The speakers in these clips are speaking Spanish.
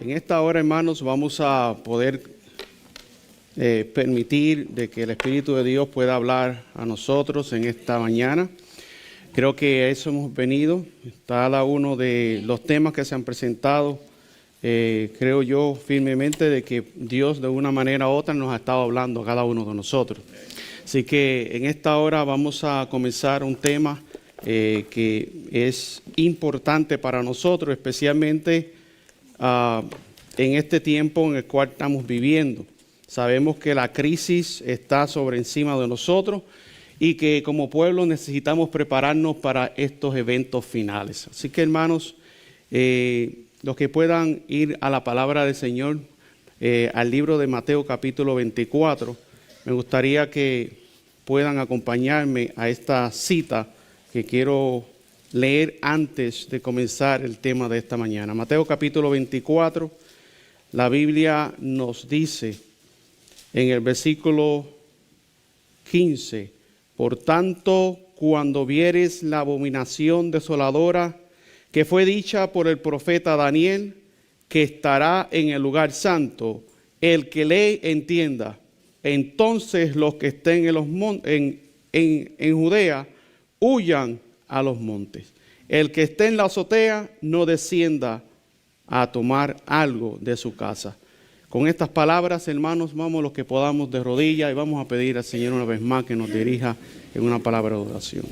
En esta hora, hermanos, vamos a poder permitir de que el Espíritu de Dios pueda hablar a nosotros en esta mañana. Creo que a eso hemos venido. Cada uno de los temas que se han presentado, creo yo firmemente de que Dios de una manera u otra nos ha estado hablando a cada uno de nosotros. Así que en esta hora vamos a comenzar un tema que es importante para nosotros, especialmente en este tiempo en el cual estamos viviendo. Sabemos que la crisis está sobre encima de nosotros y que como pueblo necesitamos prepararnos para estos eventos finales. Así que, hermanos, los que puedan ir a la palabra del Señor, al libro de Mateo capítulo 24, me gustaría que puedan acompañarme a esta cita que quiero leer antes de comenzar el tema de esta mañana. Mateo capítulo 24, la Biblia nos dice en el versículo 15, por tanto, cuando vieres la abominación desoladora que fue dicha por el profeta Daniel, que estará en el lugar santo, el que lee entienda. Entonces los que estén en Judea huyan a los montes. El que esté en la azotea no descienda a tomar algo de su casa. Con estas palabras, hermanos, vamos los que podamos de rodillas y vamos a pedir al Señor una vez más que nos dirija en una palabra de oración.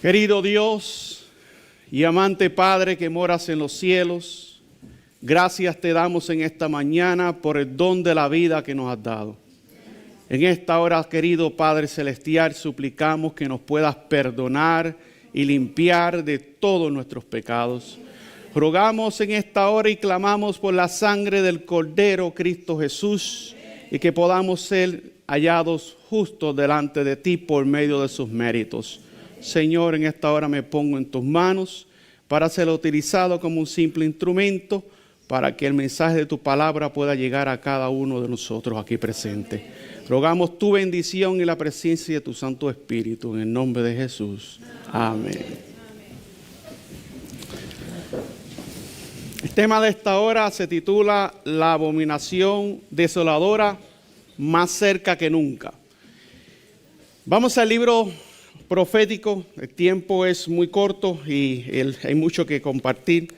Querido Dios y amante Padre que moras en los cielos, gracias te damos en esta mañana por el don de la vida que nos has dado. En esta hora, querido Padre Celestial, suplicamos que nos puedas perdonar y limpiar de todos nuestros pecados. Rogamos en esta hora y clamamos por la sangre del Cordero Cristo Jesús y que podamos ser hallados justos delante de ti por medio de sus méritos. Señor, en esta hora me pongo en tus manos para ser utilizado como un simple instrumento para que el mensaje de tu palabra pueda llegar a cada uno de nosotros aquí presentes. Rogamos tu bendición y la presencia de tu Santo Espíritu en el nombre de Jesús. Amén. El tema de esta hora se titula La abominación desoladora más cerca que nunca. Vamos al libro profético. El tiempo es muy corto y hay mucho que compartir.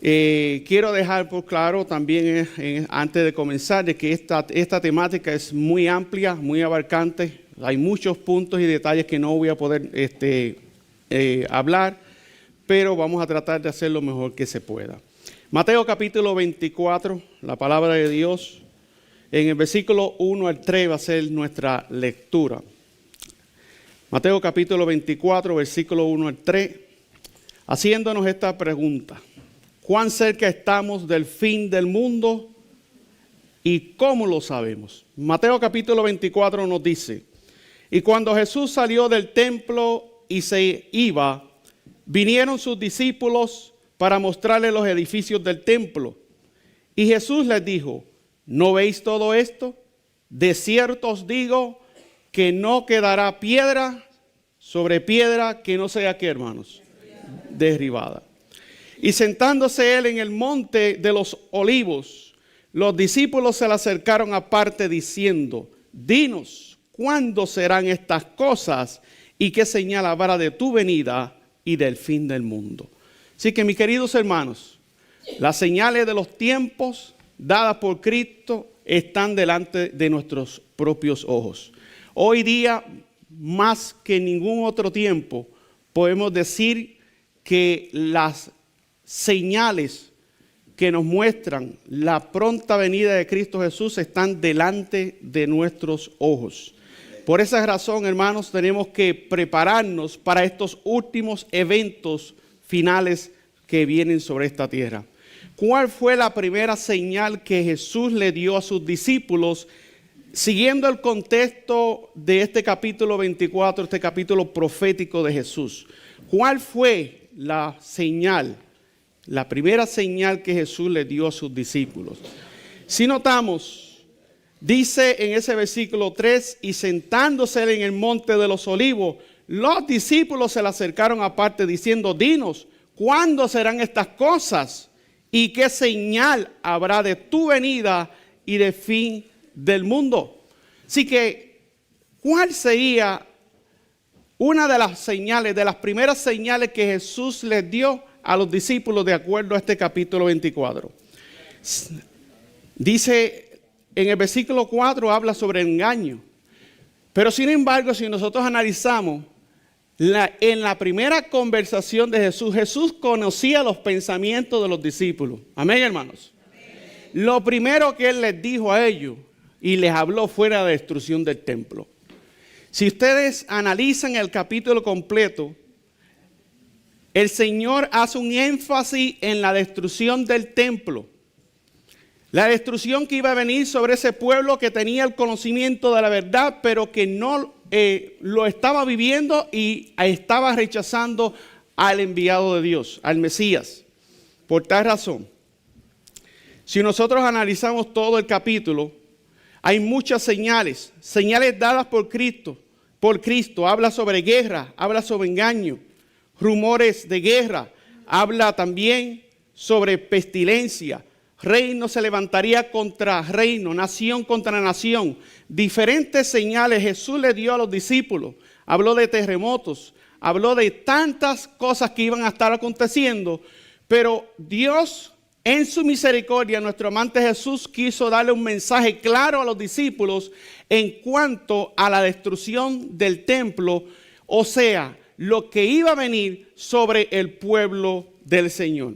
Quiero dejar por claro también antes de comenzar de que esta temática es muy amplia, muy abarcante. Hay muchos puntos y detalles que no voy a poder hablar, pero vamos a tratar de hacer lo mejor que se pueda. Mateo capítulo 24, la palabra de Dios, en el versículo 1 al 3 va a ser nuestra lectura. Mateo capítulo 24, versículo 1 al 3, haciéndonos esta pregunta. ¿Cuán cerca estamos del fin del mundo y cómo lo sabemos? Mateo capítulo 24 nos dice, y cuando Jesús salió del templo y se iba, vinieron sus discípulos para mostrarle los edificios del templo. Y Jesús les dijo, ¿no veis todo esto? De cierto os digo que no quedará piedra sobre piedra que no sea, ¿qué, hermanos? Derribada. Y sentándose él en el monte de los olivos, los discípulos se le acercaron aparte diciendo, dinos, ¿cuándo serán estas cosas? ¿Y qué señal habrá de tu venida y del fin del mundo? Así que, mis queridos hermanos, las señales de los tiempos dadas por Cristo están delante de nuestros propios ojos. Hoy día, más que en ningún otro tiempo, podemos decir que las señales que nos muestran la pronta venida de Cristo Jesús están delante de nuestros ojos. Por esa razón, hermanos, tenemos que prepararnos para estos últimos eventos finales que vienen sobre esta tierra. ¿Cuál fue la primera señal que Jesús le dio a sus discípulos? Siguiendo el contexto de este capítulo 24, este capítulo profético de Jesús. ¿Cuál fue la señal? La primera señal que Jesús le dio a sus discípulos. Si notamos, dice en ese versículo 3, y sentándose en el monte de los olivos, los discípulos se le acercaron aparte diciendo, dinos, ¿cuándo serán estas cosas? ¿Y qué señal habrá de tu venida y de fin del mundo? Así que, ¿cuál sería una de las señales, de las primeras señales que Jesús les dio a los discípulos de acuerdo a este capítulo 24? Dice, en el versículo 4 habla sobre engaño. Pero sin embargo, si nosotros analizamos, en la primera conversación de Jesús, Jesús conocía los pensamientos de los discípulos. Amén, hermanos. Amén. Lo primero que Él les dijo a ellos y les habló fue la destrucción del templo. Si ustedes analizan el capítulo completo, el Señor hace un énfasis en la destrucción del templo. La destrucción que iba a venir sobre ese pueblo que tenía el conocimiento de la verdad, pero que no lo estaba viviendo y estaba rechazando al enviado de Dios, al Mesías. Por tal razón, si nosotros analizamos todo el capítulo, hay muchas señales dadas por Cristo. Habla sobre guerra, habla sobre engaño, rumores de guerra, habla también sobre pestilencia. Reino se levantaría contra reino, nación contra nación. Diferentes señales Jesús le dio a los discípulos. Habló de terremotos, habló de tantas cosas que iban a estar aconteciendo. Pero Dios, en su misericordia, nuestro amante Jesús quiso darle un mensaje claro a los discípulos en cuanto a la destrucción del templo. O sea, lo que iba a venir sobre el pueblo del Señor.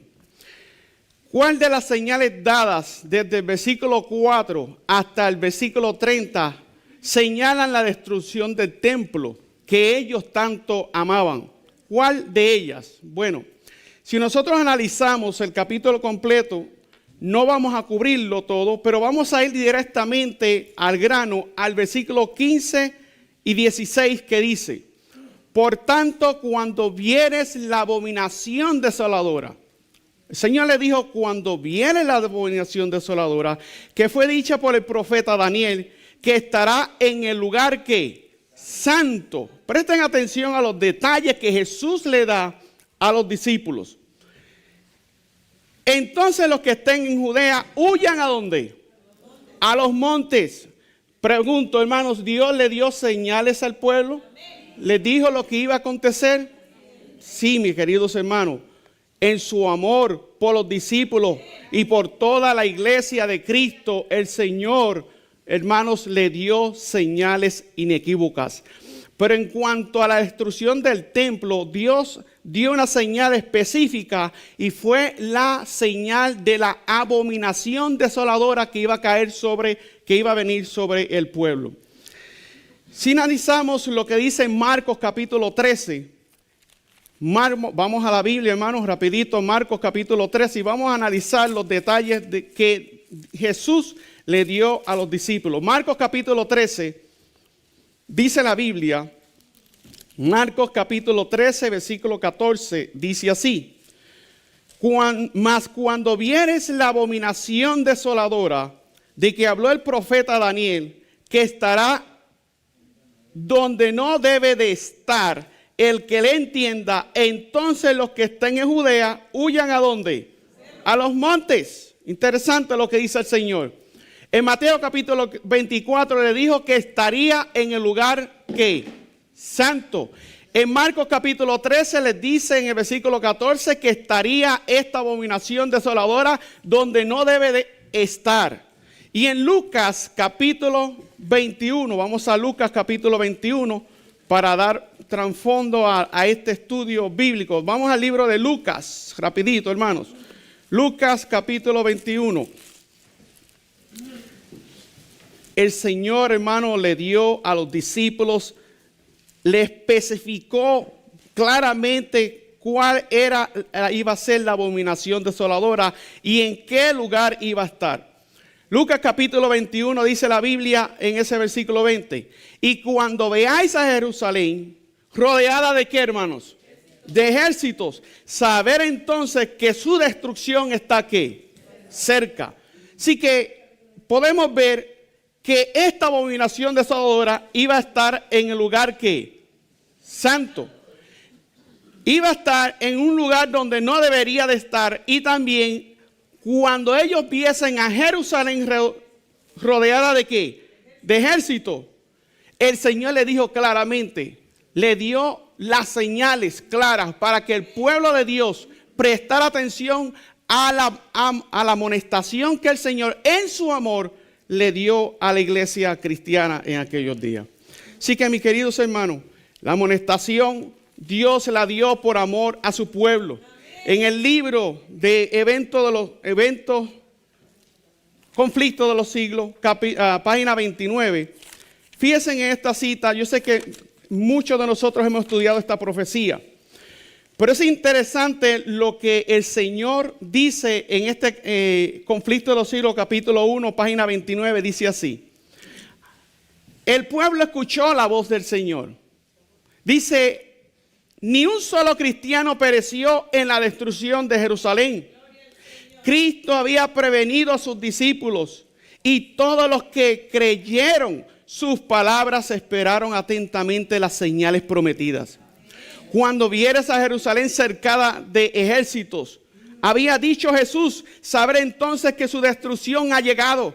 ¿Cuál de las señales dadas desde el versículo 4 hasta el versículo 30 señalan la destrucción del templo que ellos tanto amaban? ¿Cuál de ellas? Bueno, si nosotros analizamos el capítulo completo, no vamos a cubrirlo todo, pero vamos a ir directamente al grano, al versículo 15 y 16 que dice, por tanto, cuando vieres la abominación desoladora, el Señor le dijo, cuando viene la abominación desoladora, que fue dicha por el profeta Daniel, que estará en el lugar que santo. Presten atención a los detalles que Jesús le da a los discípulos. Entonces los que estén en Judea, huyan ¿a dónde? A los montes. Pregunto, hermanos, ¿Dios le dio señales al pueblo? ¿Les dijo lo que iba a acontecer? Sí, mis queridos hermanos. En su amor por los discípulos y por toda la iglesia de Cristo, el Señor, hermanos, le dio señales inequívocas. Pero en cuanto a la destrucción del templo, Dios dio una señal específica y fue la señal de la abominación desoladora que iba a caer que iba a venir sobre el pueblo. Si analizamos lo que dice en Marcos capítulo 13, vamos a la Biblia, hermanos, rapidito, Marcos capítulo 13, y vamos a analizar los detalles que Jesús le dio a los discípulos. Marcos capítulo 13, dice la Biblia, Marcos capítulo 13, versículo 14, dice así, mas cuando vieres la abominación desoladora de que habló el profeta Daniel, que estará donde no debe de estar, el que le entienda, entonces los que estén en Judea, huyan ¿a dónde? A los montes. Interesante lo que dice el Señor. En Mateo capítulo 24 le dijo que estaría en el lugar ¿qué? Santo. En Marcos capítulo 13 les dice en el versículo 14 que estaría esta abominación desoladora donde no debe de estar. Y en Lucas capítulo 21, vamos a Lucas capítulo 21 para dar trasfondo a este estudio bíblico. Vamos al libro de Lucas, rapidito hermanos. Lucas capítulo 21. El Señor, hermano, le dio a los discípulos, le especificó claramente cuál iba a ser la abominación desoladora y en qué lugar iba a estar. Lucas capítulo 21 dice la Biblia en ese versículo 20. Y cuando veáis a Jerusalén rodeada de ¿qué, hermanos? De ejércitos, saber entonces que su destrucción está aquí, cerca. Así que podemos ver que esta abominación desoladora iba a estar en el lugar que santo. Iba a estar en un lugar donde no debería de estar, y también cuando ellos viesen a Jerusalén rodeada ¿de qué? De ejército. El Señor le dijo claramente, le dio las señales claras para que el pueblo de Dios prestara atención a la amonestación que el Señor en su amor le dio a la iglesia cristiana en aquellos días. Así que, mis queridos hermanos, la amonestación Dios la dio por amor a su pueblo. En el libro de eventos, conflictos de los siglos, página 29, fíjense en esta cita. Yo sé que muchos de nosotros hemos estudiado esta profecía, pero es interesante lo que el Señor dice en este conflicto de los siglos, capítulo 1, página 29, dice así. El pueblo escuchó la voz del Señor. Dice, ni un solo cristiano pereció en la destrucción de Jerusalén. Cristo había prevenido a sus discípulos, y todos los que creyeron sus palabras esperaron atentamente las señales prometidas. Cuando vieres a Jerusalén cercada de ejércitos, había dicho Jesús, sabré entonces que su destrucción ha llegado.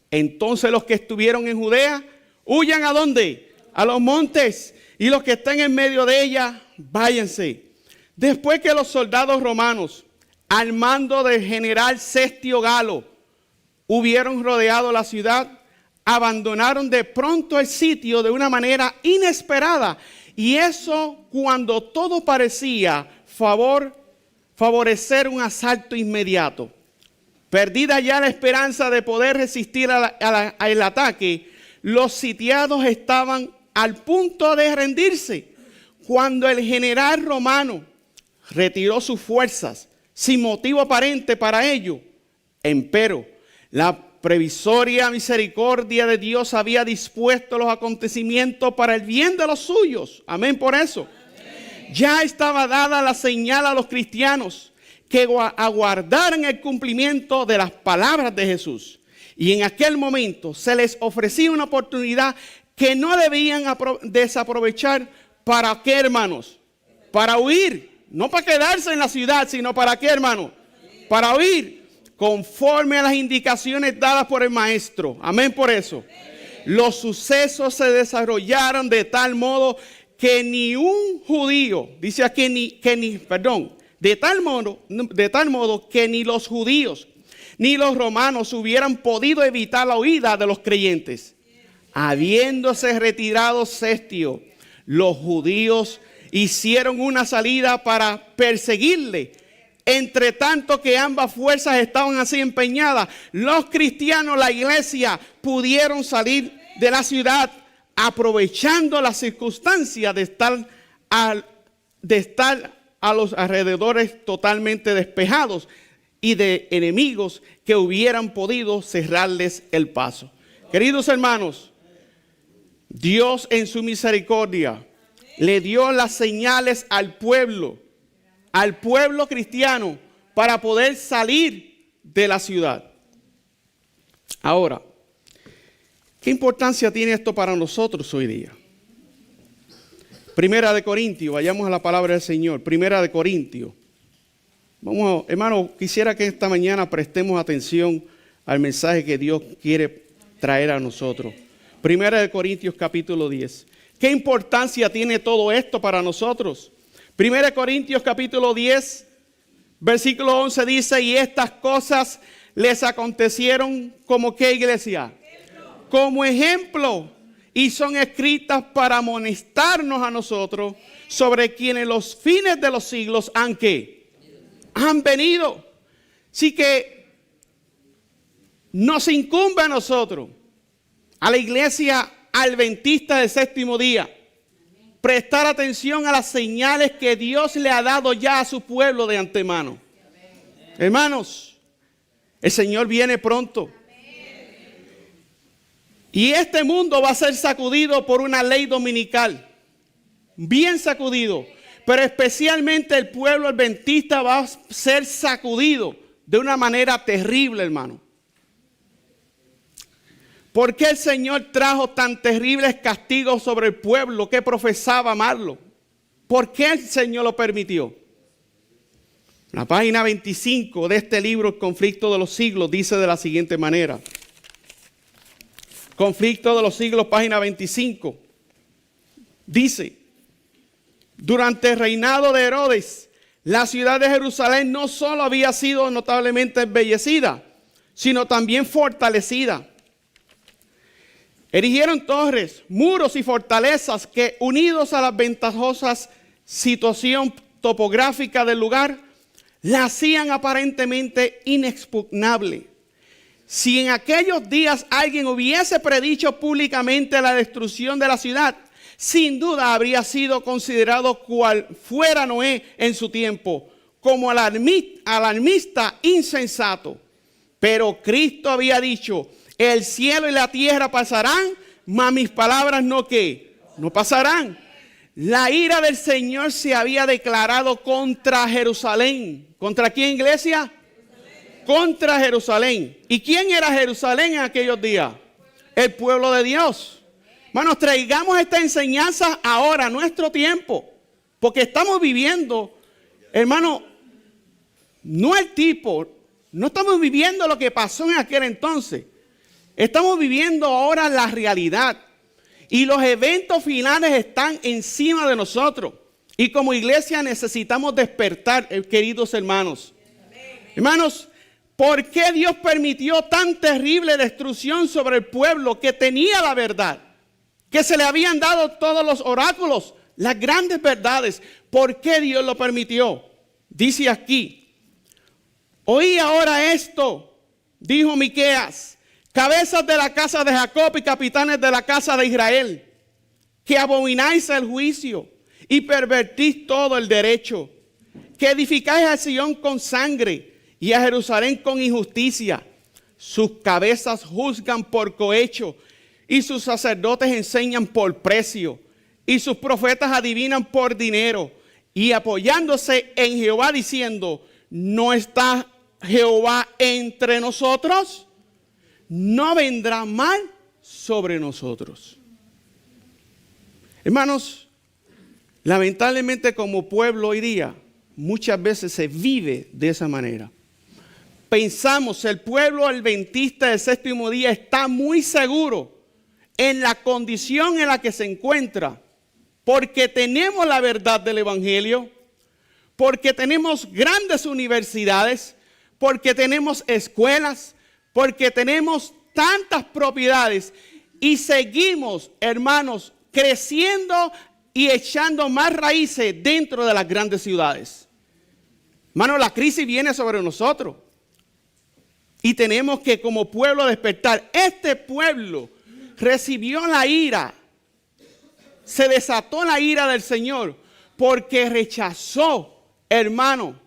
Entonces los que estuvieron en Judea, huyan ¿a dónde? A los montes, y los que están en medio de ella, váyanse. Después que los soldados romanos, al mando del general Cestio Galo, hubieron rodeado la ciudad, abandonaron de pronto el sitio de una manera inesperada. Y eso cuando todo parecía favorecer un asalto inmediato. Perdida ya la esperanza de poder resistir al ataque, los sitiados estaban al punto de rendirse, cuando el general romano retiró sus fuerzas sin motivo aparente para ello. Empero, la previsoria misericordia de Dios había dispuesto los acontecimientos para el bien de los suyos. Amén por eso. Amén. Ya estaba dada la señal a los cristianos que aguardaran el cumplimiento de las palabras de Jesús. Y en aquel momento se les ofrecía una oportunidad que no debían desaprovechar. ¿Para qué, hermanos? Para huir. No para quedarse en la ciudad, sino ¿para qué, hermanos? Para huir, conforme a las indicaciones dadas por el Maestro. Amén por eso. Los sucesos se desarrollaron de tal modo que ni un judío, dice aquí de tal modo que ni los judíos ni los romanos hubieran podido evitar la huida de los creyentes. Habiéndose retirado Cestio, los judíos hicieron una salida para perseguirle. Entre tanto que ambas fuerzas estaban así empeñadas, los cristianos, la iglesia, pudieron salir de la ciudad aprovechando las circunstancias de estar a los alrededores totalmente despejados y de enemigos que hubieran podido cerrarles el paso. Queridos hermanos, Dios en su misericordia le dio las señales al pueblo cristiano para poder salir de la ciudad. Ahora, ¿qué importancia tiene esto para nosotros hoy día? Primera de Corintios, vayamos a la palabra del Señor. Primera de Corintios. Vamos, hermano, quisiera que esta mañana prestemos atención al mensaje que Dios quiere traer a nosotros. Primera de Corintios capítulo 10. ¿Qué importancia tiene todo esto para nosotros? Primera de Corintios capítulo 10, versículo 11 dice, y estas cosas les acontecieron como ¿qué, iglesia? Como ejemplo, y son escritas para amonestarnos a nosotros sobre quienes los fines de los siglos han venido. Así que nos incumbe a nosotros, a la iglesia adventista del séptimo día, prestar atención a las señales que Dios le ha dado ya a su pueblo de antemano. Hermanos, el Señor viene pronto. Y este mundo va a ser sacudido por una ley dominical, bien sacudido, pero especialmente el pueblo adventista va a ser sacudido de una manera terrible, hermano. ¿Por qué el Señor trajo tan terribles castigos sobre el pueblo que profesaba amarlo? ¿Por qué el Señor lo permitió? La página 25 de este libro, El conflicto de los siglos, dice de la siguiente manera. Conflicto de los siglos, página 25. Dice, durante el reinado de Herodes, la ciudad de Jerusalén no solo había sido notablemente embellecida, sino también fortalecida. Erigieron torres, muros y fortalezas que, unidos a las ventajosas situación topográfica del lugar, la hacían aparentemente inexpugnable. Si en aquellos días alguien hubiese predicho públicamente la destrucción de la ciudad, sin duda habría sido considerado cual fuera Noé en su tiempo, como alarmista insensato. Pero Cristo había dicho, el cielo y la tierra pasarán, mas mis palabras no pasarán. La ira del Señor se había declarado contra Jerusalén. ¿Contra quién, iglesia? Contra Jerusalén. ¿Y quién era Jerusalén en aquellos días? El pueblo de Dios. Hermanos, traigamos esta enseñanza ahora, a nuestro tiempo. Porque estamos viviendo, hermano, no estamos viviendo lo que pasó en aquel entonces. Estamos viviendo ahora la realidad. Y los eventos finales están encima de nosotros. Y como iglesia necesitamos despertar, queridos hermanos. Hermanos, ¿por qué Dios permitió tan terrible destrucción sobre el pueblo que tenía la verdad? Que se le habían dado todos los oráculos, las grandes verdades. ¿Por qué Dios lo permitió? Dice aquí, oí ahora esto, dijo Miqueas, cabezas de la casa de Jacob y capitanes de la casa de Israel, que abomináis el juicio y pervertís todo el derecho, que edificáis a Sión con sangre y a Jerusalén con injusticia. Sus cabezas juzgan por cohecho y sus sacerdotes enseñan por precio y sus profetas adivinan por dinero y apoyándose en Jehová diciendo, ¿no está Jehová entre nosotros? No vendrá mal sobre nosotros. Hermanos, lamentablemente como pueblo hoy día, muchas veces se vive de esa manera. Pensamos, el pueblo adventista del séptimo día está muy seguro en la condición en la que se encuentra, porque tenemos la verdad del evangelio, porque tenemos grandes universidades, porque tenemos escuelas, porque tenemos tantas propiedades y seguimos, hermanos, creciendo y echando más raíces dentro de las grandes ciudades. Hermanos, la crisis viene sobre nosotros y tenemos que como pueblo despertar. Este pueblo recibió la ira, se desató la ira del Señor porque rechazó, hermano,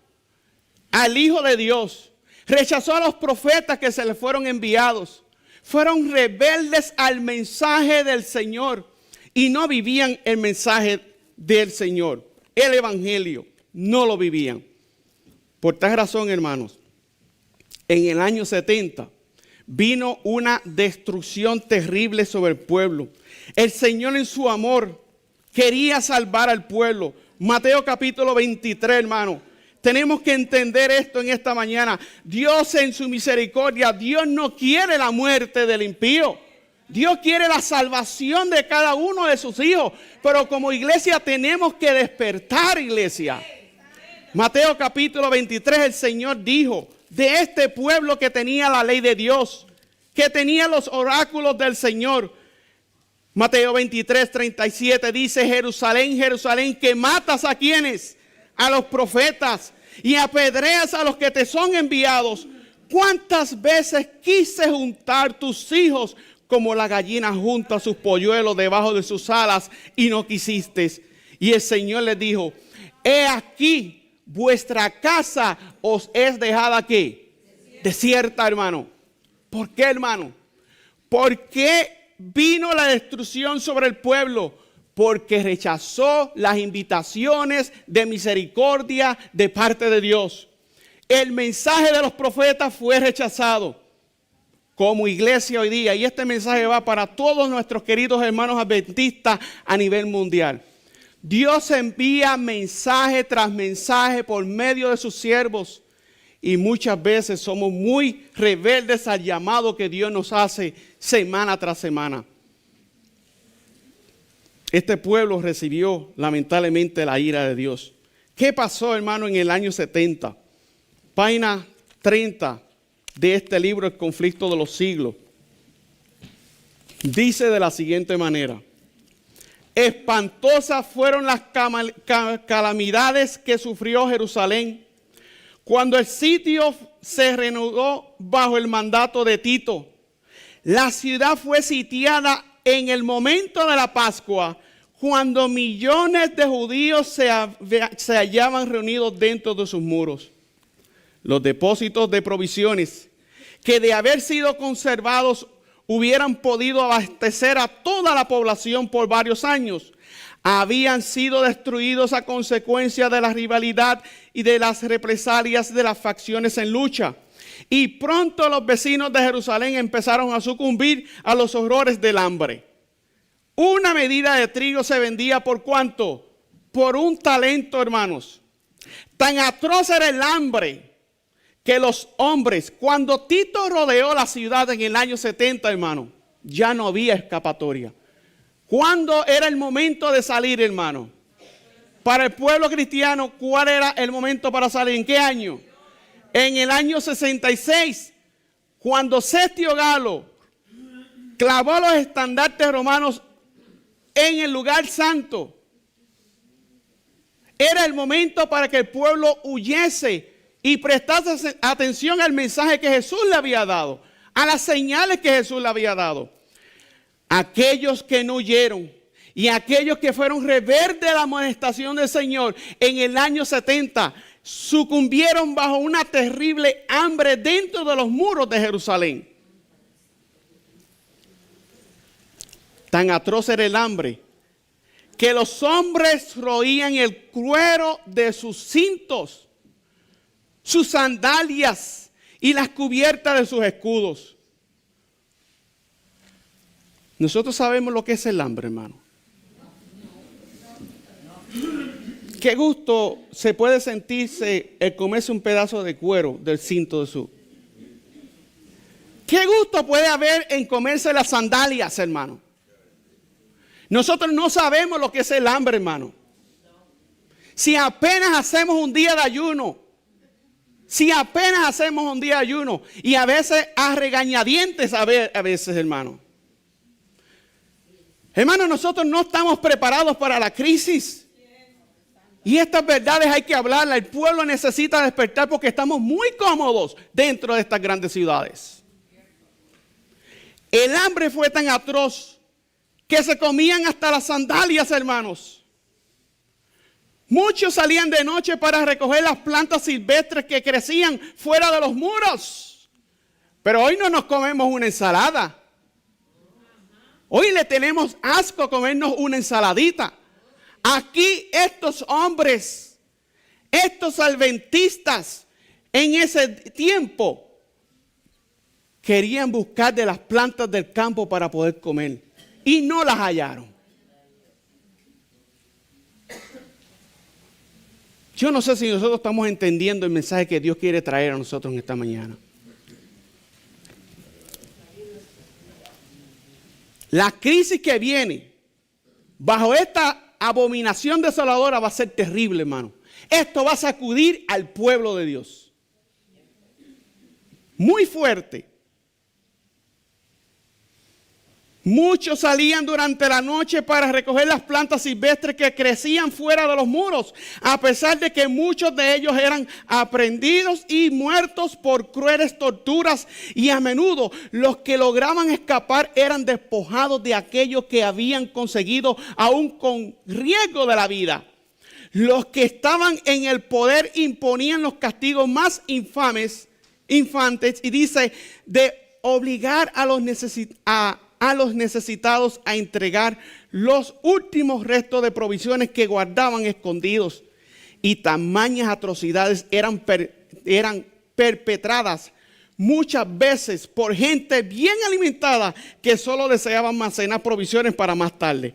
al Hijo de Dios. Rechazó a los profetas que se le fueron enviados. Fueron rebeldes al mensaje del Señor y no vivían el mensaje del Señor. El evangelio no lo vivían. Por tal razón, hermanos, en el año 70 vino una destrucción terrible sobre el pueblo. El Señor en su amor quería salvar al pueblo. Mateo capítulo 23, hermano. Tenemos que entender esto en esta mañana. Dios en su misericordia, Dios no quiere la muerte del impío. Dios quiere la salvación de cada uno de sus hijos. Pero como iglesia tenemos que despertar, iglesia. Mateo capítulo 23, el Señor dijo de este pueblo que tenía la ley de Dios, que tenía los oráculos del Señor. Mateo 23, 37 dice, Jerusalén, Jerusalén, que matas a quienes, a los profetas y apedreas a los que te son enviados. ¿Cuántas veces quise juntar tus hijos como la gallina junta sus polluelos debajo de sus alas y no quisiste? Y el Señor les dijo, he aquí vuestra casa os es dejada ¿qué? Desierta, hermano. ¿Por qué, hermano? ¿Por qué vino la destrucción sobre el pueblo? Porque rechazó las invitaciones de misericordia de parte de Dios. El mensaje de los profetas fue rechazado. Como iglesia hoy día, y este mensaje va para todos nuestros queridos hermanos adventistas a nivel mundial. Dios envía mensaje tras mensaje por medio de sus siervos. Y muchas veces somos muy rebeldes al llamado que Dios nos hace semana tras semana. Este pueblo recibió lamentablemente la ira de Dios. ¿Qué pasó, hermano, en el año 70? Página 30 de este libro, El conflicto de los siglos. Dice de la siguiente manera: espantosas fueron las calamidades que sufrió Jerusalén cuando el sitio se reanudó bajo el mandato de Tito. La ciudad fue sitiada en el momento de la Pascua, cuando millones de judíos se hallaban reunidos dentro de sus muros. Los depósitos de provisiones que de haber sido conservados hubieran podido abastecer a toda la población por varios años, habían sido destruidos a consecuencia de la rivalidad y de las represalias de las facciones en lucha. Y pronto los vecinos de Jerusalén empezaron a sucumbir a los horrores del hambre. Una medida de trigo se vendía ¿por cuánto? Por un talento, hermanos. Tan atroz era el hambre que los hombres, cuando Tito rodeó la ciudad en el año 70, hermano, ya no había escapatoria. ¿Cuándo era el momento de salir, hermano? Para el pueblo cristiano, ¿cuál era el momento para salir? ¿En qué año? En el año 66, cuando Sestio Galo clavó los estandartes romanos en el lugar santo. Era el momento para que el pueblo huyese y prestase atención al mensaje que Jesús le había dado, a las señales que Jesús le había dado. Aquellos que no huyeron y aquellos que fueron rebeldes a la amonestación del Señor en el año 70 sucumbieron bajo una terrible hambre dentro de los muros de Jerusalén. Tan atroz era el hambre que los hombres roían el cuero de sus cintos, sus sandalias y las cubiertas de sus escudos. Nosotros sabemos lo que es el hambre, hermano. Qué gusto se puede sentirse el comerse un pedazo de cuero del cinto de su. Qué gusto puede haber en comerse las sandalias, hermano. Nosotros no sabemos lo que es el hambre, hermano. Si apenas hacemos un día de ayuno, y a veces a regañadientes a veces, hermano. Hermano, nosotros no estamos preparados para la crisis. Y estas verdades hay que hablarlas. El pueblo necesita despertar porque estamos muy cómodos dentro de estas grandes ciudades. El hambre fue tan atroz que se comían hasta las sandalias, hermanos. Muchos salían de noche para recoger las plantas silvestres que crecían fuera de los muros. Pero hoy no nos comemos una ensalada. Hoy le tenemos asco a comernos una ensaladita. Aquí estos hombres, estos adventistas, en ese tiempo, querían buscar de las plantas del campo para poder comer. Y no las hallaron. Yo no sé si nosotros estamos entendiendo el mensaje que Dios quiere traer a nosotros en esta mañana. La crisis que viene bajo esta abominación desoladora va a ser terrible, hermano. Esto va a sacudir al pueblo de Dios. Muy fuerte. Muchos salían durante la noche para recoger las plantas silvestres que crecían fuera de los muros, a pesar de que muchos de ellos eran aprehendidos y muertos por crueles torturas, y a menudo los que lograban escapar eran despojados de aquello que habían conseguido aún con riesgo de la vida. Los que estaban en el poder imponían los castigos más infantes, y dice, de obligar a los necesitados a entregar los últimos restos de provisiones que guardaban escondidos. Y tamañas atrocidades eran perpetradas muchas veces por gente bien alimentada que solo deseaba almacenar provisiones para más tarde.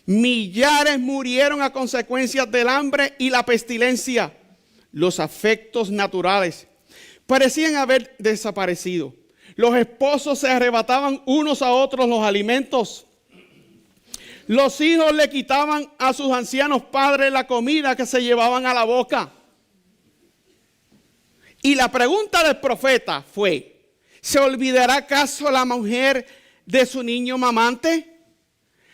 Millares murieron a consecuencias del hambre y la pestilencia. Los afectos naturales parecían haber desaparecido. Los esposos se arrebataban unos a otros los alimentos. Los hijos le quitaban a sus ancianos padres la comida que se llevaban a la boca. Y la pregunta del profeta fue: ¿se olvidará acaso la mujer de su niño mamante?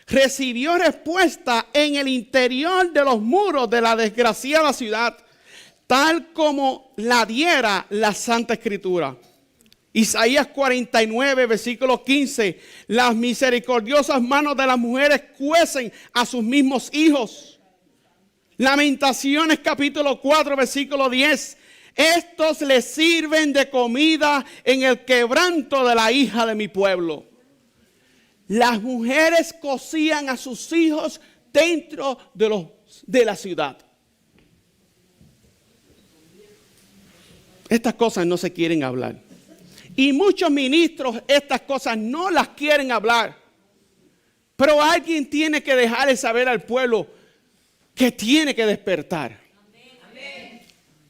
Recibió respuesta en el interior de los muros de la desgraciada ciudad, tal como la diera la Santa Escritura. Isaías 49, versículo 15. Las misericordiosas manos de las mujeres cuecen a sus mismos hijos. Lamentaciones capítulo 4, versículo 10. Estos les sirven de comida en el quebranto de la hija de mi pueblo. Las mujeres cocían a sus hijos dentro de la ciudad. Estas cosas no se quieren hablar. Y muchos ministros estas cosas no las quieren hablar. Pero alguien tiene que dejarle saber al pueblo que tiene que despertar. Amén.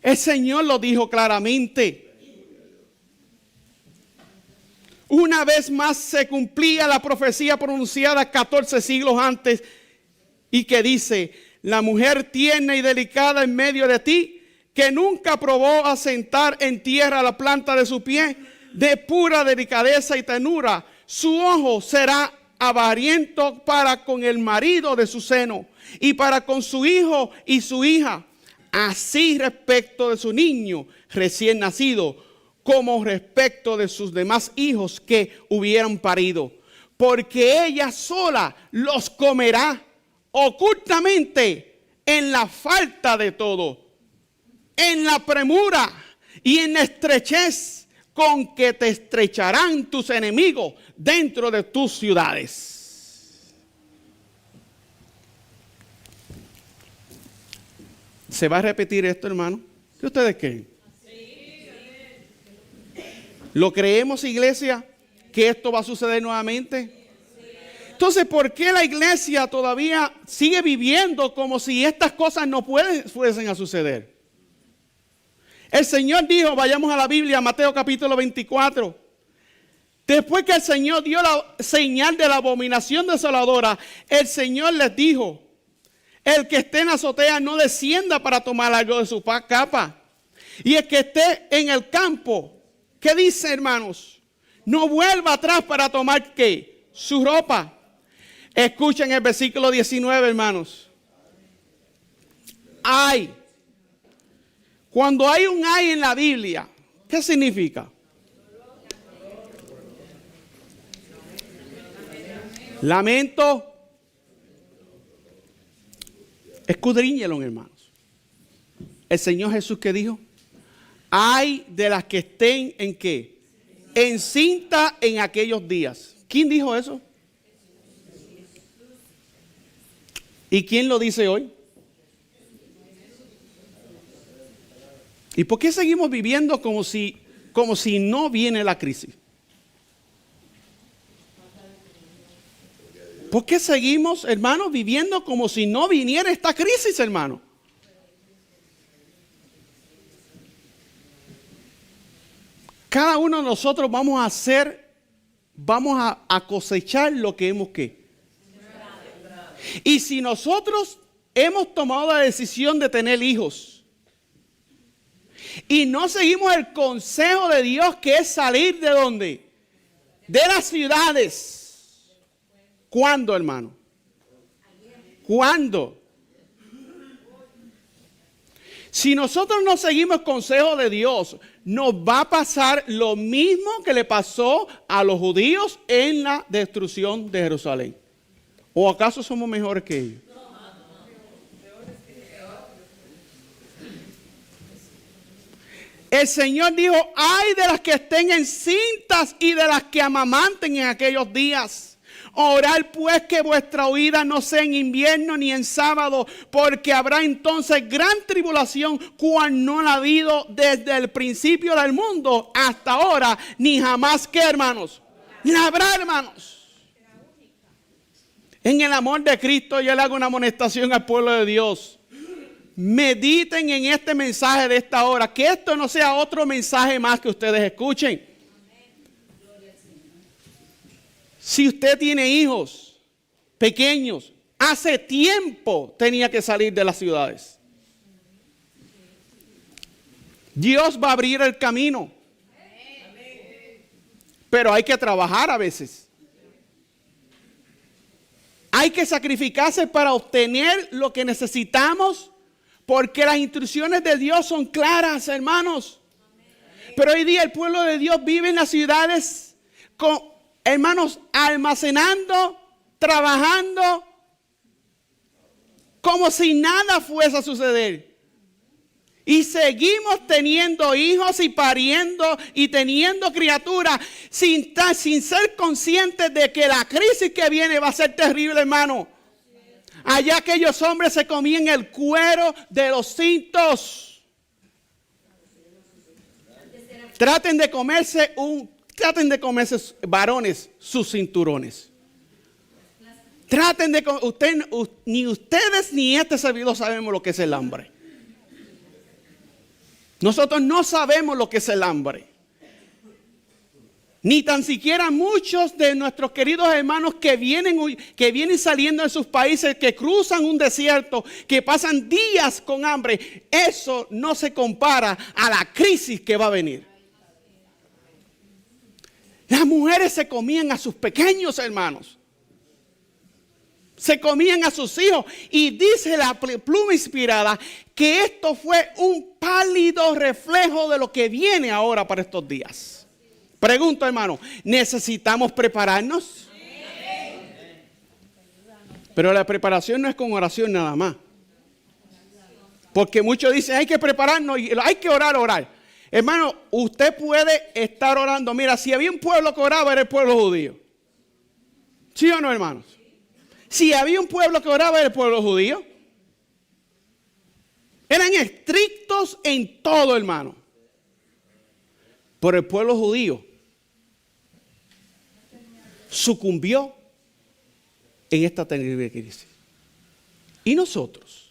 El Señor lo dijo claramente. Una vez más se cumplía la profecía pronunciada 14 siglos antes y que dice: la mujer tierna y delicada en medio de ti, que nunca probó asentar en tierra la planta de su pie, de pura delicadeza y ternura, su ojo será avariento para con el marido de su seno y para con su hijo y su hija. Así respecto de su niño recién nacido, como respecto de sus demás hijos que hubieran parido, porque ella sola los comerá ocultamente en la falta de todo, en la premura y en la estrechez con que te estrecharán tus enemigos dentro de tus ciudades. ¿Se va a repetir esto, hermano? ¿Qué ustedes creen? ¿Lo creemos, iglesia, que esto va a suceder nuevamente? Entonces, ¿por qué la iglesia todavía sigue viviendo como si estas cosas no fuesen a suceder? El Señor dijo, vayamos a la Biblia, Mateo capítulo 24. Después que el Señor dio la señal de la abominación desoladora, el Señor les dijo: el que esté en la azotea no descienda para tomar algo de su capa. Y el que esté en el campo, ¿qué dice, hermanos? No vuelva atrás para tomar, ¿qué? Su ropa. Escuchen el versículo 19, hermanos. Ay. Cuando hay un ay en la Biblia, ¿qué significa? Lamento. Escudriñelo, hermanos. El Señor Jesús, ¿qué dijo? Ay de las que estén en qué? Encinta en aquellos días. ¿Quién dijo eso? ¿Y quién lo dice hoy? ¿Y por qué seguimos viviendo como si no viene la crisis? ¿Por qué seguimos, hermanos, viviendo como si no viniera esta crisis, hermano? Cada uno de nosotros vamos a cosechar lo que hemos que. Y si nosotros hemos tomado la decisión de tener hijos y no seguimos el consejo de Dios, que es salir de ¿dónde? De las ciudades. ¿Cuándo, hermano? ¿Cuándo? Si nosotros no seguimos el consejo de Dios, nos va a pasar lo mismo que le pasó a los judíos en la destrucción de Jerusalén. ¿O acaso somos mejores que ellos? El Señor dijo: ay de las que estén encintas y de las que amamanten en aquellos días. Orad pues que vuestra huida no sea en invierno ni en sábado, porque habrá entonces gran tribulación, cual no la ha habido desde el principio del mundo hasta ahora, ni jamás, ¿qué, hermanos? La habrá, hermanos. En el amor de Cristo yo le hago una amonestación al pueblo de Dios. Mediten en este mensaje de esta hora. Que esto no sea otro mensaje más que ustedes escuchen. Si usted tiene hijos pequeños, hace tiempo tenía que salir de las ciudades. Dios va a abrir el camino. Pero hay que trabajar a veces. Hay que sacrificarse para obtener lo que necesitamos. Porque las instrucciones de Dios son claras, hermanos. Pero hoy día el pueblo de Dios vive en las ciudades, hermanos, almacenando, trabajando, como si nada fuese a suceder. Y seguimos teniendo hijos y pariendo y teniendo criaturas sin ser conscientes de que la crisis que viene va a ser terrible, hermano. Allá aquellos hombres se comían el cuero de los cintos. Traten de comerse varones sus cinturones. Ni ustedes ni este servidor sabemos lo que es el hambre. Nosotros no sabemos lo que es el hambre. Ni tan siquiera muchos de nuestros queridos hermanos que vienen saliendo de sus países, que cruzan un desierto, que pasan días con hambre. Eso no se compara a la crisis que va a venir. Las mujeres se comían a sus pequeños hermanos. Se comían a sus hijos. Y dice la pluma inspirada que esto fue un pálido reflejo de lo que viene ahora para estos días. Pregunto, hermano, ¿necesitamos prepararnos? Pero la preparación no es con oración nada más. Porque muchos dicen, hay que prepararnos y hay que orar. Hermano, usted puede estar orando. Mira, si había un pueblo que oraba, era el pueblo judío. ¿Sí o no, hermanos? Si había un pueblo que oraba, era el pueblo judío. Eran estrictos en todo, hermano. Pero el pueblo judío sucumbió en esta terrible crisis. ¿Y nosotros?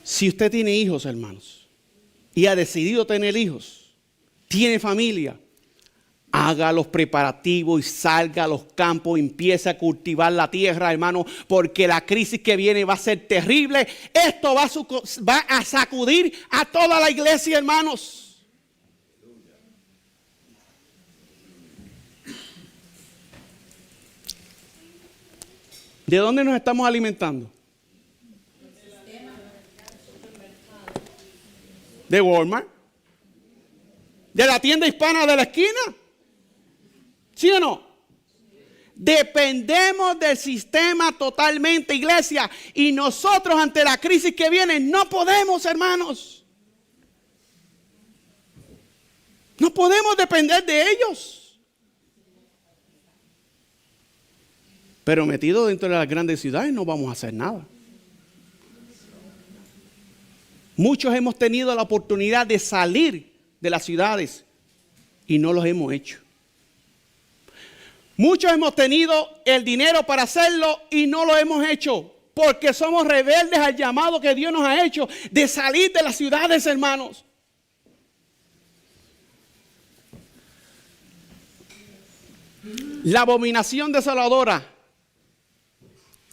Si usted tiene hijos, hermanos, y ha decidido tener hijos, tiene familia, haga los preparativos y salga a los campos, empiece a cultivar la tierra, hermano, porque la crisis que viene va a ser terrible. Esto va a sacudir a toda la iglesia, hermanos. ¿De dónde nos estamos alimentando? ¿De Walmart? ¿De la tienda hispana de la esquina? ¿Sí o no? Dependemos del sistema totalmente, iglesia. Y nosotros ante la crisis que viene no podemos, hermanos. No podemos depender de ellos. Pero metidos dentro de las grandes ciudades no vamos a hacer nada. Muchos hemos tenido la oportunidad de salir de las ciudades y no los hemos hecho. Muchos hemos tenido el dinero para hacerlo y no lo hemos hecho porque somos rebeldes al llamado que Dios nos ha hecho de salir de las ciudades, hermanos. La abominación desoladora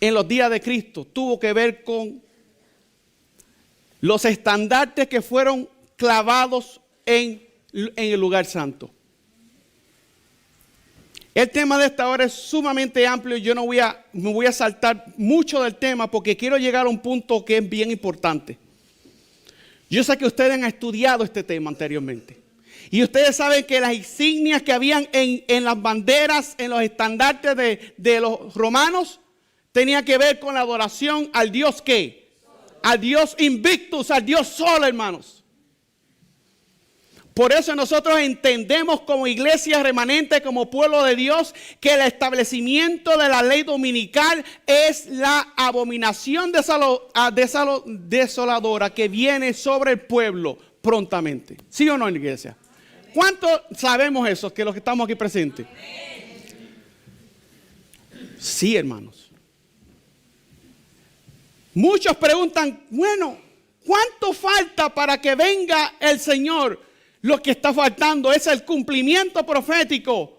en los días de Cristo tuvo que ver con los estandartes que fueron clavados en el lugar santo. El tema de esta hora es sumamente amplio y yo me voy a saltar mucho del tema porque quiero llegar a un punto que es bien importante. Yo sé que ustedes han estudiado este tema anteriormente. Y ustedes saben que las insignias que habían en las banderas, en los estandartes de los romanos, tenía que ver con la adoración al Dios ¿qué? Al Dios Invictus, al Dios Sol, hermanos. Por eso nosotros entendemos como iglesia remanente, como pueblo de Dios, que el establecimiento de la ley dominical es la abominación desoladora que viene sobre el pueblo prontamente. ¿Sí o no, iglesia? ¿Cuántos sabemos eso, que los que estamos aquí presentes? Sí, hermanos. Muchos preguntan, bueno, ¿cuánto falta para que venga el Señor? Lo que está faltando es el cumplimiento profético.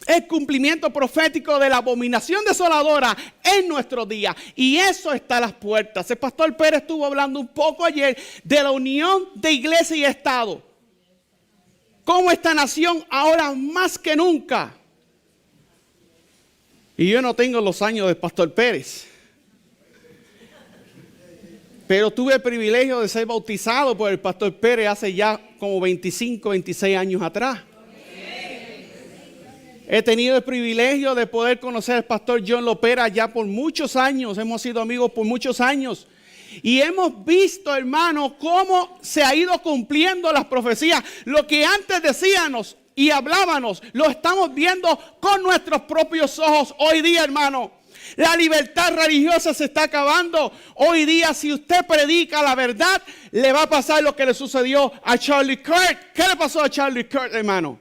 El cumplimiento profético de la abominación desoladora en nuestros días. Y eso está a las puertas. El pastor Pérez estuvo hablando un poco ayer de la unión de iglesia y Estado. Cómo esta nación ahora más que nunca. Y yo no tengo los años del pastor Pérez. Pero tuve el privilegio de ser bautizado por el pastor Pérez hace ya como 25, 26 años atrás. He tenido el privilegio de poder conocer al pastor John Lopera ya por muchos años. Hemos sido amigos por muchos años. Y hemos visto, hermano, cómo se ha ido cumpliendo las profecías. Lo que antes decíamos y hablábamos, lo estamos viendo con nuestros propios ojos hoy día, hermano. La libertad religiosa se está acabando. Hoy día, si usted predica la verdad, le va a pasar lo que le sucedió a Charlie Kirk. ¿Qué le pasó a Charlie Kirk, hermano?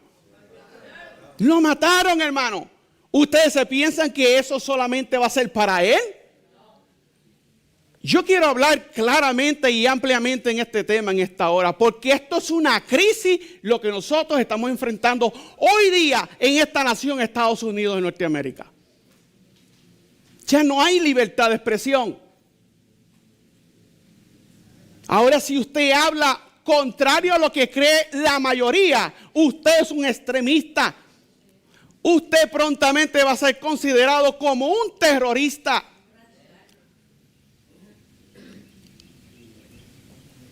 Lo mataron, hermano. ¿Ustedes se piensan que eso solamente va a ser para él? Yo quiero hablar claramente y ampliamente en este tema en esta hora, porque esto es una crisis lo que nosotros estamos enfrentando hoy día en esta nación, Estados Unidos de Norteamérica. Ya no hay libertad de expresión. Ahora, si usted habla contrario a lo que cree la mayoría, usted es un extremista. Usted prontamente va a ser considerado como un terrorista.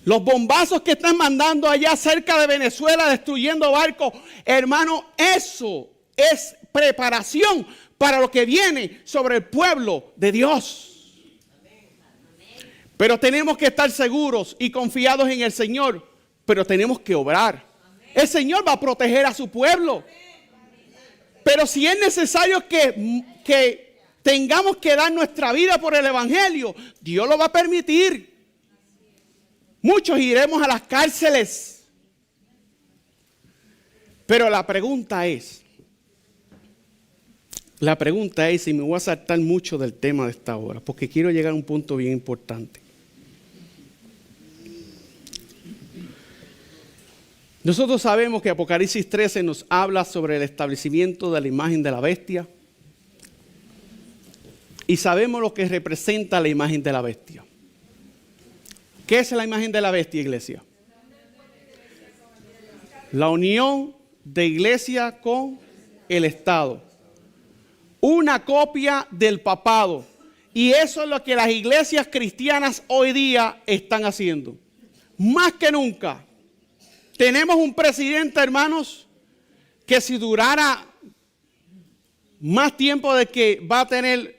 Los bombazos que están mandando allá cerca de Venezuela, destruyendo barcos, hermano, eso es preparación para lo que viene sobre el pueblo de Dios. Pero tenemos que estar seguros y confiados en el Señor, pero tenemos que obrar. El Señor va a proteger a su pueblo. Pero si es necesario que tengamos que dar nuestra vida por el Evangelio, Dios lo va a permitir. Muchos iremos a las cárceles. Pero la pregunta es, y me voy a saltar mucho del tema de esta hora, porque quiero llegar a un punto bien importante. Nosotros sabemos que Apocalipsis 13 nos habla sobre el establecimiento de la imagen de la bestia. Y sabemos lo que representa la imagen de la bestia. ¿Qué es la imagen de la bestia, iglesia? La unión de iglesia con el Estado. Una copia del papado. Y eso es lo que las iglesias cristianas hoy día están haciendo. Más que nunca. Tenemos un presidente, hermanos, que si durara más tiempo de que va a tener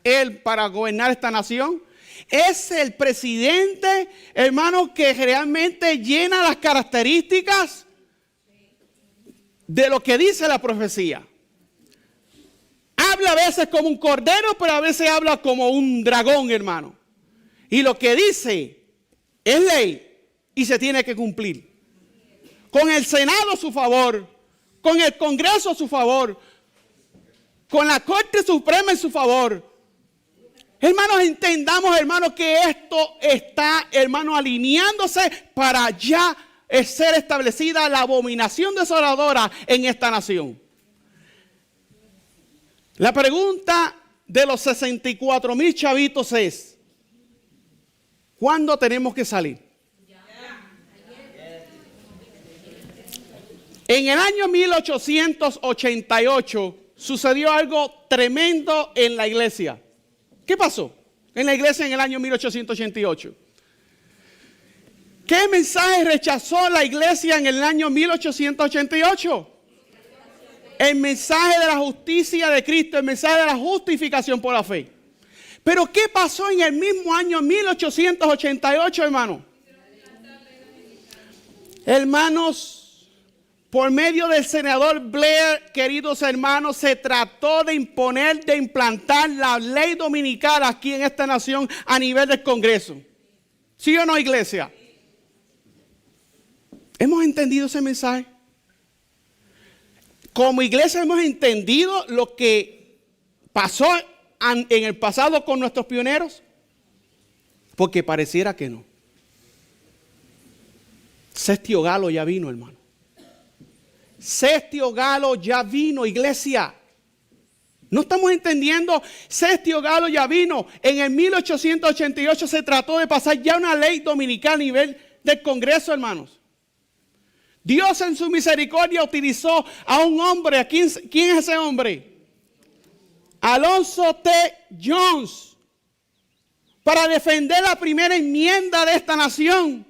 él para gobernar esta nación, es el presidente, hermano, que realmente llena las características de lo que dice la profecía. Habla a veces como un cordero, pero a veces habla como un dragón, hermano. Y lo que dice es ley. Y se tiene que cumplir. Con el Senado a su favor. Con el Congreso a su favor. Con la Corte Suprema en su favor. Hermanos, entendamos, hermanos, que esto está, hermanos, alineándose para ya ser establecida la abominación desoladora en esta nación. La pregunta de los 64,000 chavitos es, ¿cuándo tenemos que salir? En el año 1888 sucedió algo tremendo en la iglesia. ¿Qué pasó en la iglesia en el año 1888? ¿Qué mensaje rechazó la iglesia en el año 1888? El mensaje de la justicia de Cristo, el mensaje de la justificación por la fe. Pero ¿qué pasó en el mismo año 1888, hermano? Hermanos, por medio del senador Blair, queridos hermanos, se trató de imponer, de implantar la ley dominical aquí en esta nación a nivel del Congreso. ¿Sí o no, iglesia? ¿Hemos entendido ese mensaje? como iglesia hemos entendido lo que pasó en el pasado con nuestros pioneros? Porque pareciera que no. Sestio Galo ya vino, hermano. Sestio Galo ya vino, iglesia. ¿No estamos entendiendo? Sestio Galo ya vino. En el 1888 se trató de pasar ya una ley dominical a nivel del Congreso, hermanos. Dios en su misericordia utilizó a un hombre. ¿Quién es ese hombre? Alonzo T. Jones, para defender la primera enmienda de esta nación.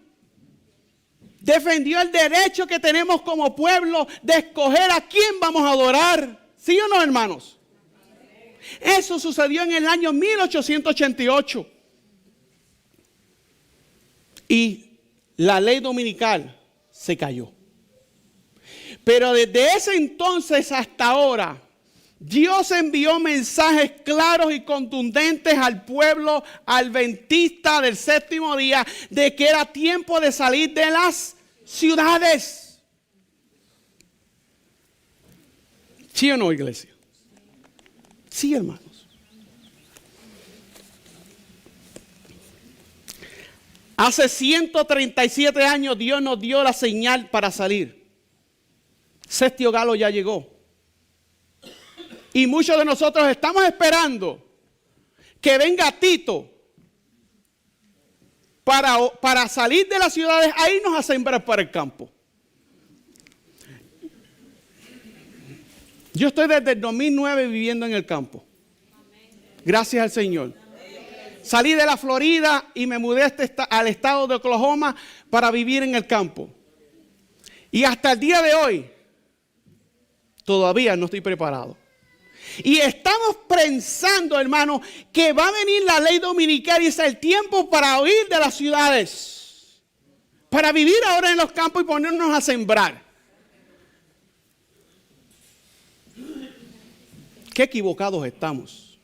Defendió el derecho que tenemos como pueblo de escoger a quién vamos a adorar. ¿Sí o no, hermanos? Eso sucedió en el año 1888. Y la ley dominical se cayó. Pero desde ese entonces hasta ahora, Dios envió mensajes claros y contundentes al pueblo adventista del séptimo día de que era tiempo de salir de las ciudades. ¿Sí o no, iglesia? Sí, hermanos. Hace 137 años Dios nos dio la señal para salir. Sestio Galo ya llegó. Y muchos de nosotros estamos esperando que venga Tito para salir de las ciudades a irnos a sembrar para el campo. Yo estoy desde el 2009 viviendo en el campo. Gracias al Señor. Salí de la Florida y me mudé al estado de Oklahoma para vivir en el campo. Y hasta el día de hoy, todavía no estoy preparado. Y estamos pensando, hermano, que va a venir la ley dominical y es el tiempo para huir de las ciudades. Para vivir ahora en los campos y ponernos a sembrar. Qué equivocados estamos.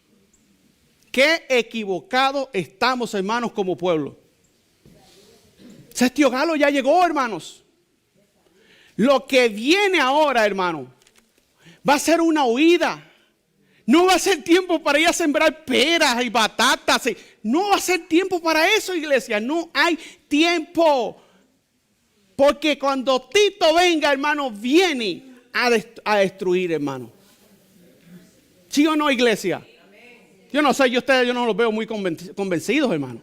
Qué equivocados estamos, hermanos, como pueblo. Sestio Galo ya llegó, hermanos. Lo que viene ahora, hermano, va a ser una huida. No va a ser tiempo para ir a sembrar peras y batatas. No va a ser tiempo para eso, iglesia. No hay tiempo. Porque cuando Tito venga, hermano, viene a destruir, hermano. ¿Sí o no, iglesia? Yo no sé, yo no los veo muy convencidos, hermano.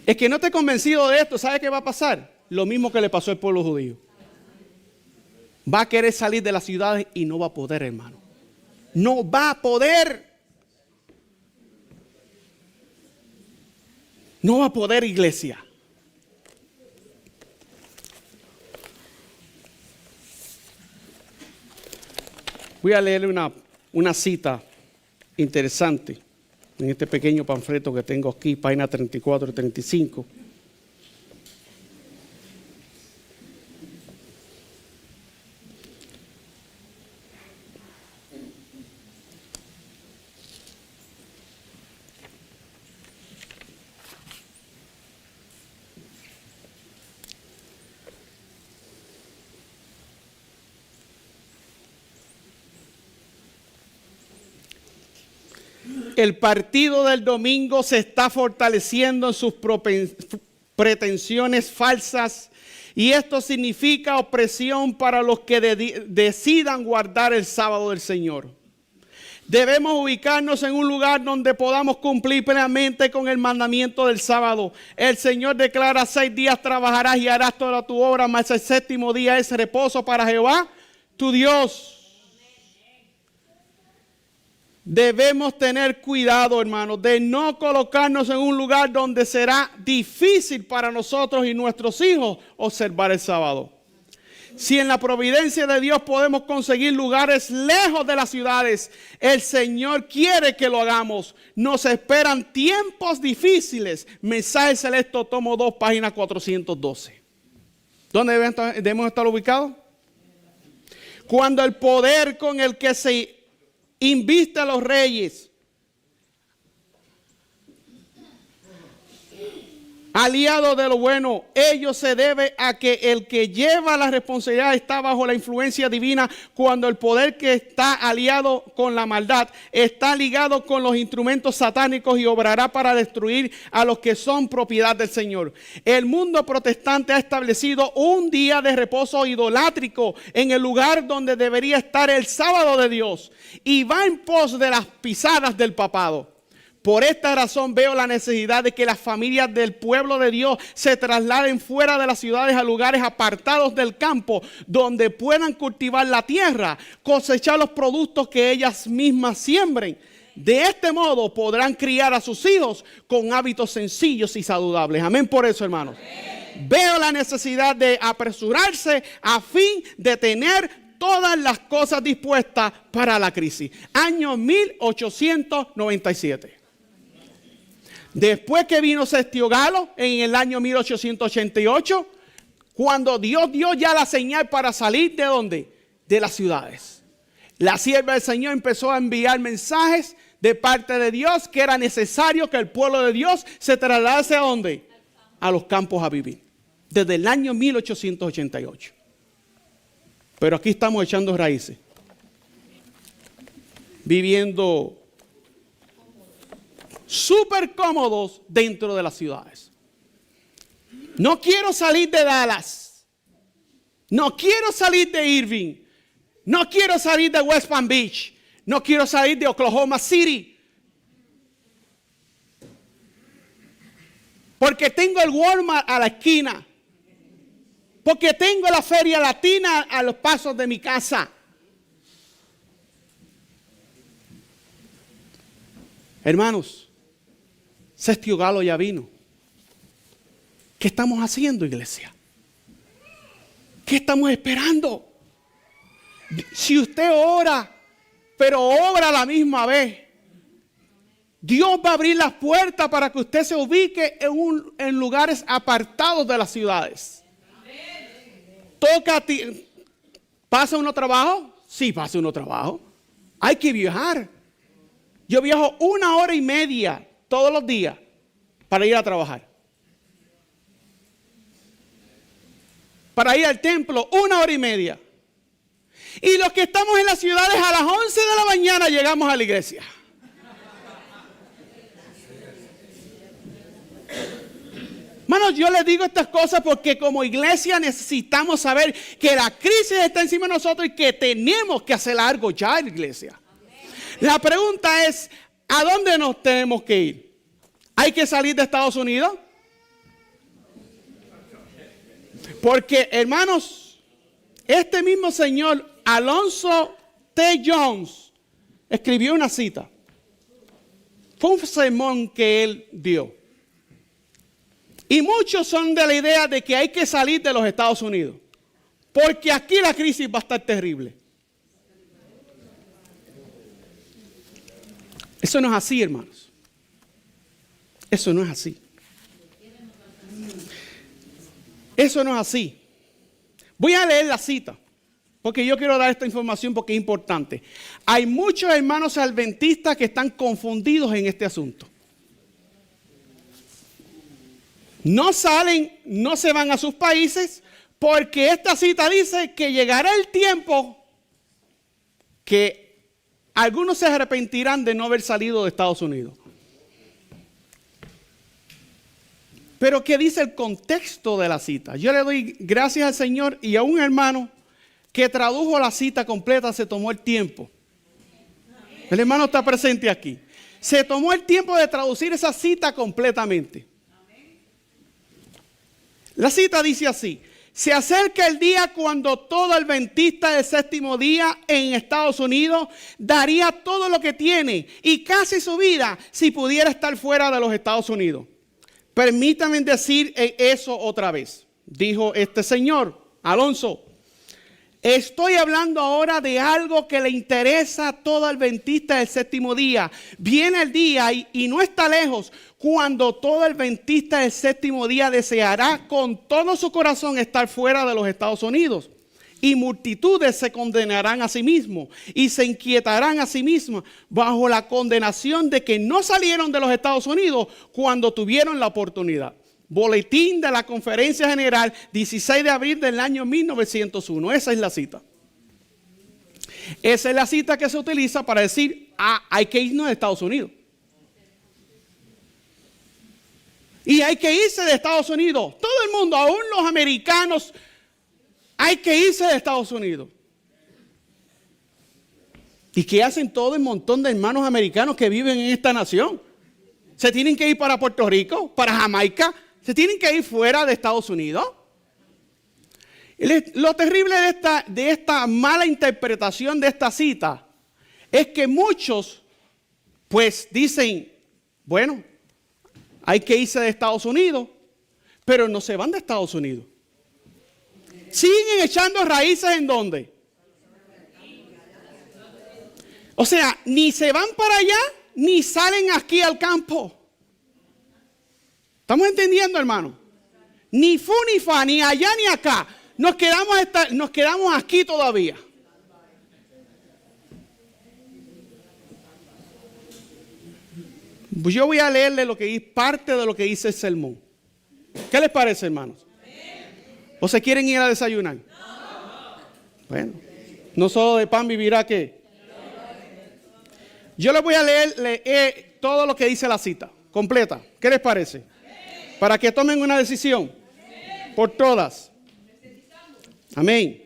Es que no esté convencido de esto, ¿sabe qué va a pasar? Lo mismo que le pasó al pueblo judío. Va a querer salir de las ciudades y no va a poder, hermano. No va a poder. No va a poder, iglesia. Voy a leerle una cita interesante en este pequeño panfleto que tengo aquí, página 34 y 35. El partido del domingo se está fortaleciendo en sus pretensiones falsas y esto significa opresión para los que decidan guardar el sábado del Señor. Debemos ubicarnos en un lugar donde podamos cumplir plenamente con el mandamiento del sábado. El Señor declara: 6 días trabajarás y harás toda tu obra, mas el séptimo día es reposo para Jehová, tu Dios. Debemos tener cuidado, hermanos, de no colocarnos en un lugar donde será difícil para nosotros y nuestros hijos observar el sábado. Si en la providencia de Dios podemos conseguir lugares lejos de las ciudades, el Señor quiere que lo hagamos. Nos esperan tiempos difíciles. Mensaje Celeste, tomo 2, página 412. ¿Dónde debemos estar ubicados? Cuando el poder con el que se inviste a los reyes aliado de lo bueno. Ello se debe a que el que lleva la responsabilidad está bajo la influencia divina, cuando el poder que está aliado con la maldad está ligado con los instrumentos satánicos y obrará para destruir a los que son propiedad del Señor. El mundo protestante ha establecido un día de reposo idolátrico en el lugar donde debería estar el sábado de Dios, y va en pos de las pisadas del papado. Por esta razón veo la necesidad de que las familias del pueblo de Dios se trasladen fuera de las ciudades a lugares apartados del campo, donde puedan cultivar la tierra, cosechar los productos que ellas mismas siembren. De este modo podrán criar a sus hijos con hábitos sencillos y saludables. Amén por eso, hermanos. Veo la necesidad de apresurarse a fin de tener todas las cosas dispuestas para la crisis. Año 1897. Después que vino Sestio Galo en el año 1888, cuando Dios dio ya la señal para salir ¿de dónde? De las ciudades. La sierva del Señor empezó a enviar mensajes de parte de Dios que era necesario que el pueblo de Dios se trasladase ¿a dónde? A los campos a vivir. Desde el año 1888. Pero aquí estamos echando raíces. Viviendo súper cómodos dentro de las ciudades. No quiero salir de Dallas. No quiero salir de Irving. No quiero salir de West Palm Beach. No quiero salir de Oklahoma City. Porque tengo el Walmart a la esquina. Porque tengo la feria latina a los pasos de mi casa. Hermanos, Sestio Galo ya vino. ¿Qué estamos haciendo, iglesia? ¿Qué estamos esperando? Si usted ora, pero obra a la misma vez, Dios va a abrir las puertas para que usted se ubique en lugares apartados de las ciudades. Toca a ti. ¿Pasa uno trabajo? Sí, pasa uno trabajo. Hay que viajar. Yo viajo 1 hora y media todos los días para ir a trabajar. Para ir al templo, 1 hora y media. Y los que estamos en las ciudades a las 11 de la mañana llegamos a la iglesia. Hermanos, yo les digo estas cosas porque como iglesia necesitamos saber que la crisis está encima de nosotros y que tenemos que hacer algo ya, iglesia. La pregunta es, ¿a dónde nos tenemos que ir? ¿Hay que salir de Estados Unidos? Porque, hermanos, este mismo señor, Alonzo T. Jones, escribió una cita. Fue un sermón que él dio. Y muchos son de la idea de que hay que salir de los Estados Unidos. Porque aquí la crisis va a estar terrible. Eso no es así, hermanos. Eso no es así. Eso no es así. Voy a leer la cita, porque yo quiero dar esta información porque es importante. Hay muchos hermanos adventistas que están confundidos en este asunto. No salen, no se van a sus países, porque esta cita dice que llegará el tiempo que algunos se arrepentirán de no haber salido de Estados Unidos. Pero ¿qué dice el contexto de la cita? Yo le doy gracias al Señor y a un hermano que tradujo la cita completa, se tomó el tiempo. El hermano está presente aquí. Se tomó el tiempo de traducir esa cita completamente. La cita dice así: se acerca el día cuando todo adventista del séptimo día en Estados Unidos daría todo lo que tiene y casi su vida si pudiera estar fuera de los Estados Unidos. Permítanme decir eso otra vez. Dijo este señor, Alonso. Estoy hablando ahora de algo que le interesa a todo adventista del séptimo día. Viene el día y no está lejos cuando todo adventista del séptimo día deseará con todo su corazón estar fuera de los Estados Unidos. Y multitudes se condenarán a sí mismos y se inquietarán a sí mismos bajo la condenación de que no salieron de los Estados Unidos cuando tuvieron la oportunidad. Boletín de la Conferencia General, 16 de abril del año 1901. Esa es la cita. Esa es la cita que se utiliza para decir, hay que irnos de Estados Unidos. Y hay que irse de Estados Unidos. Todo el mundo, aún los americanos, hay que irse de Estados Unidos. ¿Y qué hacen todo el montón de hermanos americanos que viven en esta nación? Se tienen que ir para Puerto Rico, para Jamaica, se tienen que ir fuera de Estados Unidos. Lo terrible de esta mala interpretación de esta cita es que muchos pues dicen, bueno, hay que irse de Estados Unidos, pero no se van de Estados Unidos. Siguen echando raíces ¿en dónde? O sea, ni se van para allá, ni salen aquí al campo. ¿Estamos entendiendo, hermano? Ni fu ni fa, ni allá ni acá. Nos quedamos aquí todavía. Pues yo voy a leerle parte de lo que dice el sermón. ¿Qué les parece, hermanos? ¿O se quieren ir a desayunar? Bueno, no solo de pan vivirá ¿qué? Yo les voy a leer todo lo que dice la cita, completa. ¿Qué les parece? Para que tomen una decisión. Por todas. Amén.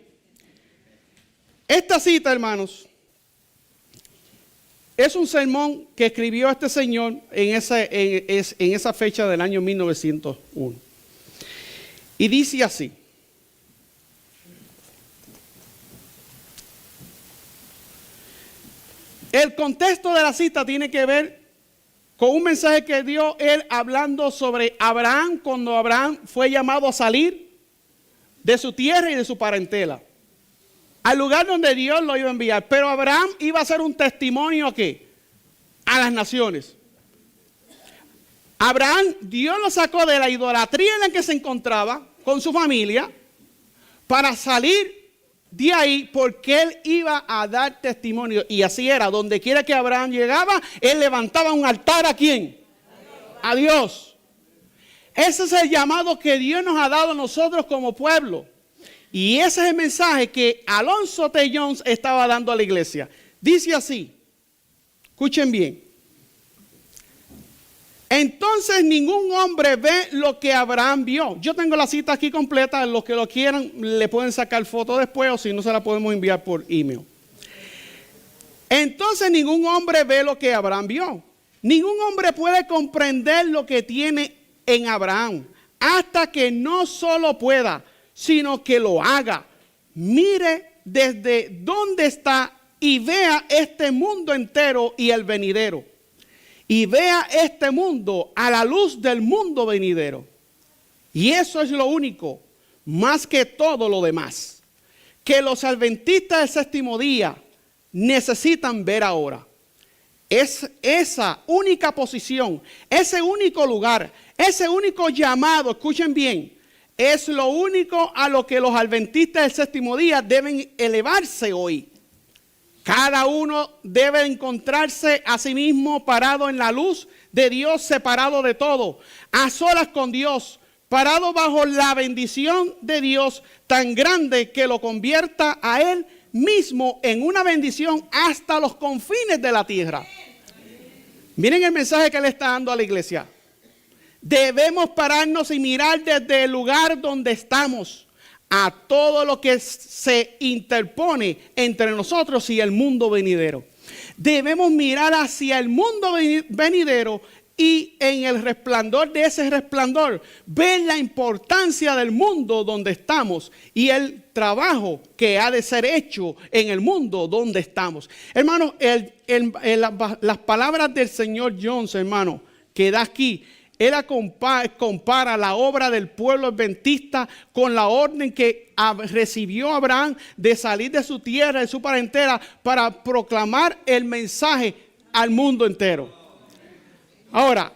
Esta cita, hermanos, es un sermón que escribió este señor en esa fecha del año 1901. Y dice así. El contexto de la cita tiene que ver con un mensaje que dio él hablando sobre Abraham cuando Abraham fue llamado a salir de su tierra y de su parentela al lugar donde Dios lo iba a enviar. Pero Abraham iba a ser un testimonio ¿a qué? A las naciones. Abraham, Dios lo sacó de la idolatría en la que se encontraba con su familia para salir de ahí porque él iba a dar testimonio. Y así era, donde quiera que Abraham llegaba, él levantaba un altar ¿a quién? A Dios. Ese es el llamado que Dios nos ha dado a nosotros como pueblo. Y ese es el mensaje que Alonso T. Jones estaba dando a la iglesia. Dice así, escuchen bien. Entonces ningún hombre ve lo que Abraham vio. Yo tengo la cita aquí completa. Los que lo quieran le pueden sacar foto después o si no se la podemos enviar por email. Entonces ningún hombre ve lo que Abraham vio. Ningún hombre puede comprender lo que tiene en Abraham hasta que no solo pueda, sino que lo haga. Mire desde dónde está y vea este mundo entero y el venidero. Y vea este mundo a la luz del mundo venidero. Y eso es lo único, más que todo lo demás, que los adventistas del séptimo día necesitan ver ahora. Es esa única posición, ese único lugar, ese único llamado, escuchen bien, es lo único a lo que los adventistas del séptimo día deben elevarse hoy. Cada uno debe encontrarse a sí mismo parado en la luz de Dios, separado de todo, a solas con Dios, parado bajo la bendición de Dios tan grande que lo convierta a él mismo en una bendición hasta los confines de la tierra. Miren el mensaje que le está dando a la iglesia. Debemos pararnos y mirar desde el lugar donde estamos a todo lo que se interpone entre nosotros y el mundo venidero. Debemos mirar hacia el mundo venidero y en el resplandor de ese resplandor ver la importancia del mundo donde estamos y el trabajo que ha de ser hecho en el mundo donde estamos. Hermano, las palabras del señor Jones, hermano, que da aquí, él compara la obra del pueblo adventista con la orden que recibió Abraham de salir de su tierra, de su parentela, para proclamar el mensaje al mundo entero. Ahora,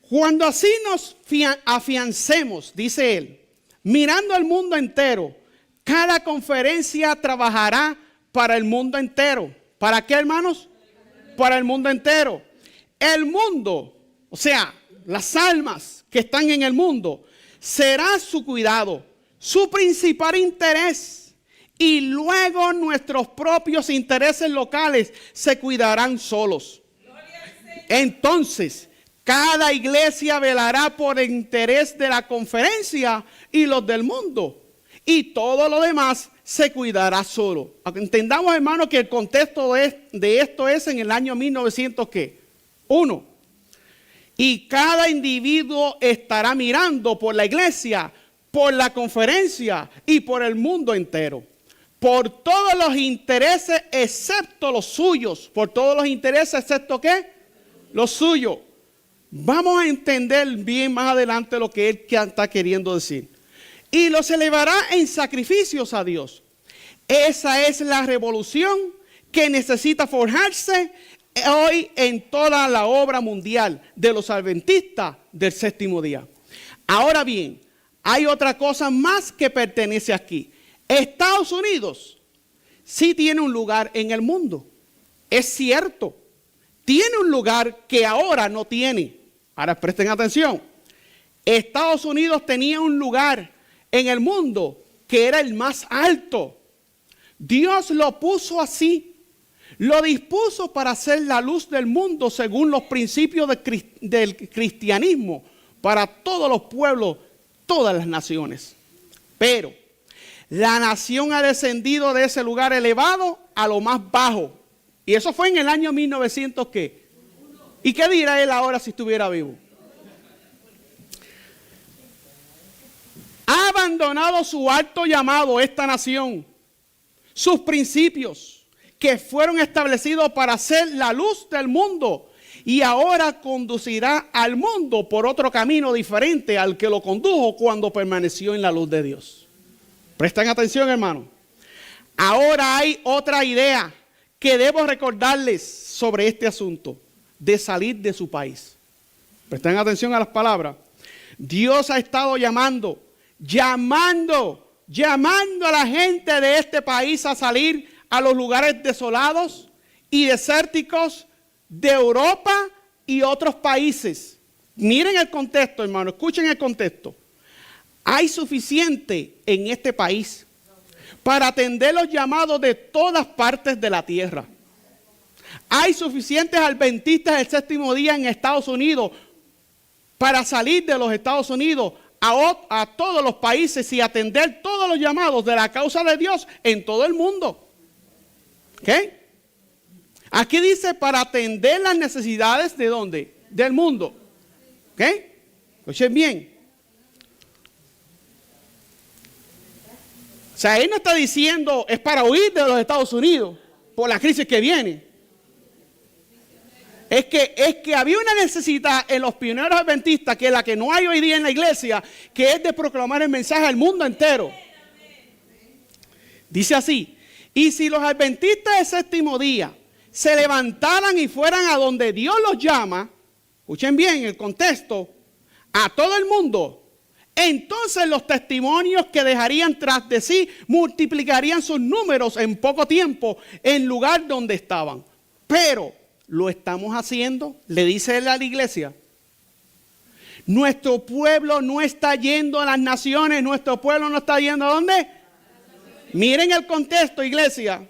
cuando así nos afiancemos, dice él, mirando al mundo entero, cada conferencia trabajará para el mundo entero. ¿Para qué, hermanos? Para el mundo entero. El mundo, o sea, las almas que están en el mundo, será su cuidado, su principal interés. Y luego nuestros propios intereses locales se cuidarán solos. Entonces, cada iglesia velará por el interés de la conferencia y los del mundo. Y todo lo demás se cuidará solo. Entendamos, hermanos, que el contexto de esto es en el año 1901. Y cada individuo estará mirando por la iglesia, por la conferencia y por el mundo entero. Por todos los intereses excepto los suyos. Por todos los intereses excepto ¿qué? Los suyos. Vamos a entender bien más adelante lo que él está queriendo decir. Y los elevará en sacrificios a Dios. Esa es la revolución que necesita forjarse hoy en toda la obra mundial de los adventistas del séptimo día. Ahora bien, hay otra cosa más que pertenece aquí. Estados Unidos sí tiene un lugar en el mundo. Es cierto. Tiene un lugar que ahora no tiene. Ahora presten atención. Estados Unidos tenía un lugar en el mundo que era el más alto. Dios lo puso así. Lo dispuso para ser la luz del mundo según los principios del cristianismo para todos los pueblos, todas las naciones. Pero la nación ha descendido de ese lugar elevado a lo más bajo. Y eso fue en el año 1900 ¿qué? ¿Y qué dirá él ahora si estuviera vivo? Ha abandonado su alto llamado esta nación, sus principios que fueron establecidos para ser la luz del mundo, y ahora conducirá al mundo por otro camino diferente al que lo condujo cuando permaneció en la luz de Dios. Presten atención, hermano. Ahora hay otra idea que debo recordarles sobre este asunto de salir de su país. Presten atención a las palabras. Dios ha estado llamando a la gente de este país a salir a los lugares desolados y desérticos de Europa y otros países. Miren el contexto, hermano, escuchen el contexto. Hay suficiente en este país para atender los llamados de todas partes de la tierra. Hay suficientes adventistas del séptimo día en Estados Unidos para salir de los Estados Unidos a todos los países y atender todos los llamados de la causa de Dios en todo el mundo. ¿Ok? Aquí dice para atender las necesidades ¿de dónde? Del mundo. ¿Ok? Escuchen bien. O sea, él no está diciendo es para huir de los Estados Unidos por la crisis que viene. Es que había una necesidad en los pioneros adventistas, que es la que no hay hoy día en la iglesia, que es de proclamar el mensaje al mundo entero. Dice así: y si los adventistas del séptimo día se levantaran y fueran a donde Dios los llama, escuchen bien el contexto, a todo el mundo, entonces los testimonios que dejarían tras de sí multiplicarían sus números en poco tiempo en lugar donde estaban. Pero ¿lo estamos haciendo? Le dice él a la iglesia. Nuestro pueblo no está yendo a las naciones. Nuestro pueblo no está yendo ¿a dónde? Miren el contexto, iglesia.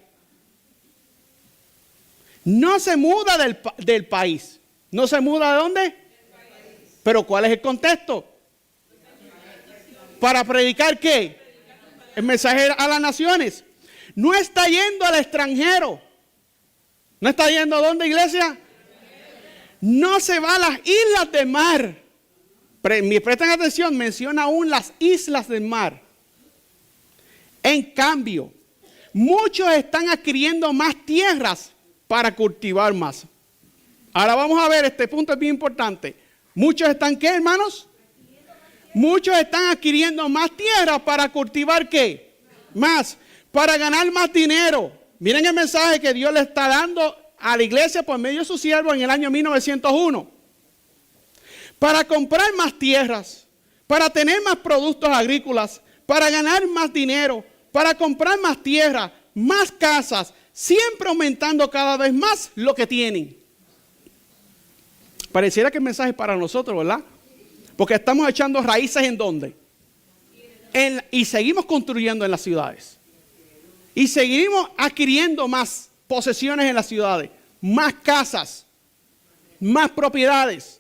No se muda del país. ¿No se muda de dónde? Pero ¿cuál es el contexto? ¿Para predicar qué? El mensaje a las naciones. No está yendo al extranjero. ¿No está yendo a dónde, iglesia? No se va a las islas del mar. Presten atención, menciona aún las islas del mar. En cambio, muchos están adquiriendo más tierras para cultivar más. Ahora vamos a ver, este punto es bien importante. Muchos están, ¿qué, hermanos? Muchos están adquiriendo más tierras para cultivar, ¿qué? Más. Para ganar más dinero. Miren el mensaje que Dios le está dando a la iglesia por medio de su siervo en el año 1901. Para comprar más tierras, para tener más productos agrícolas, para ganar más dinero, para comprar más tierra, más casas, siempre aumentando cada vez más lo que tienen. Pareciera que el mensaje es para nosotros, ¿verdad? Porque estamos echando raíces ¿en dónde? Y seguimos construyendo en las ciudades. Y seguimos adquiriendo más posesiones en las ciudades, más casas, más propiedades.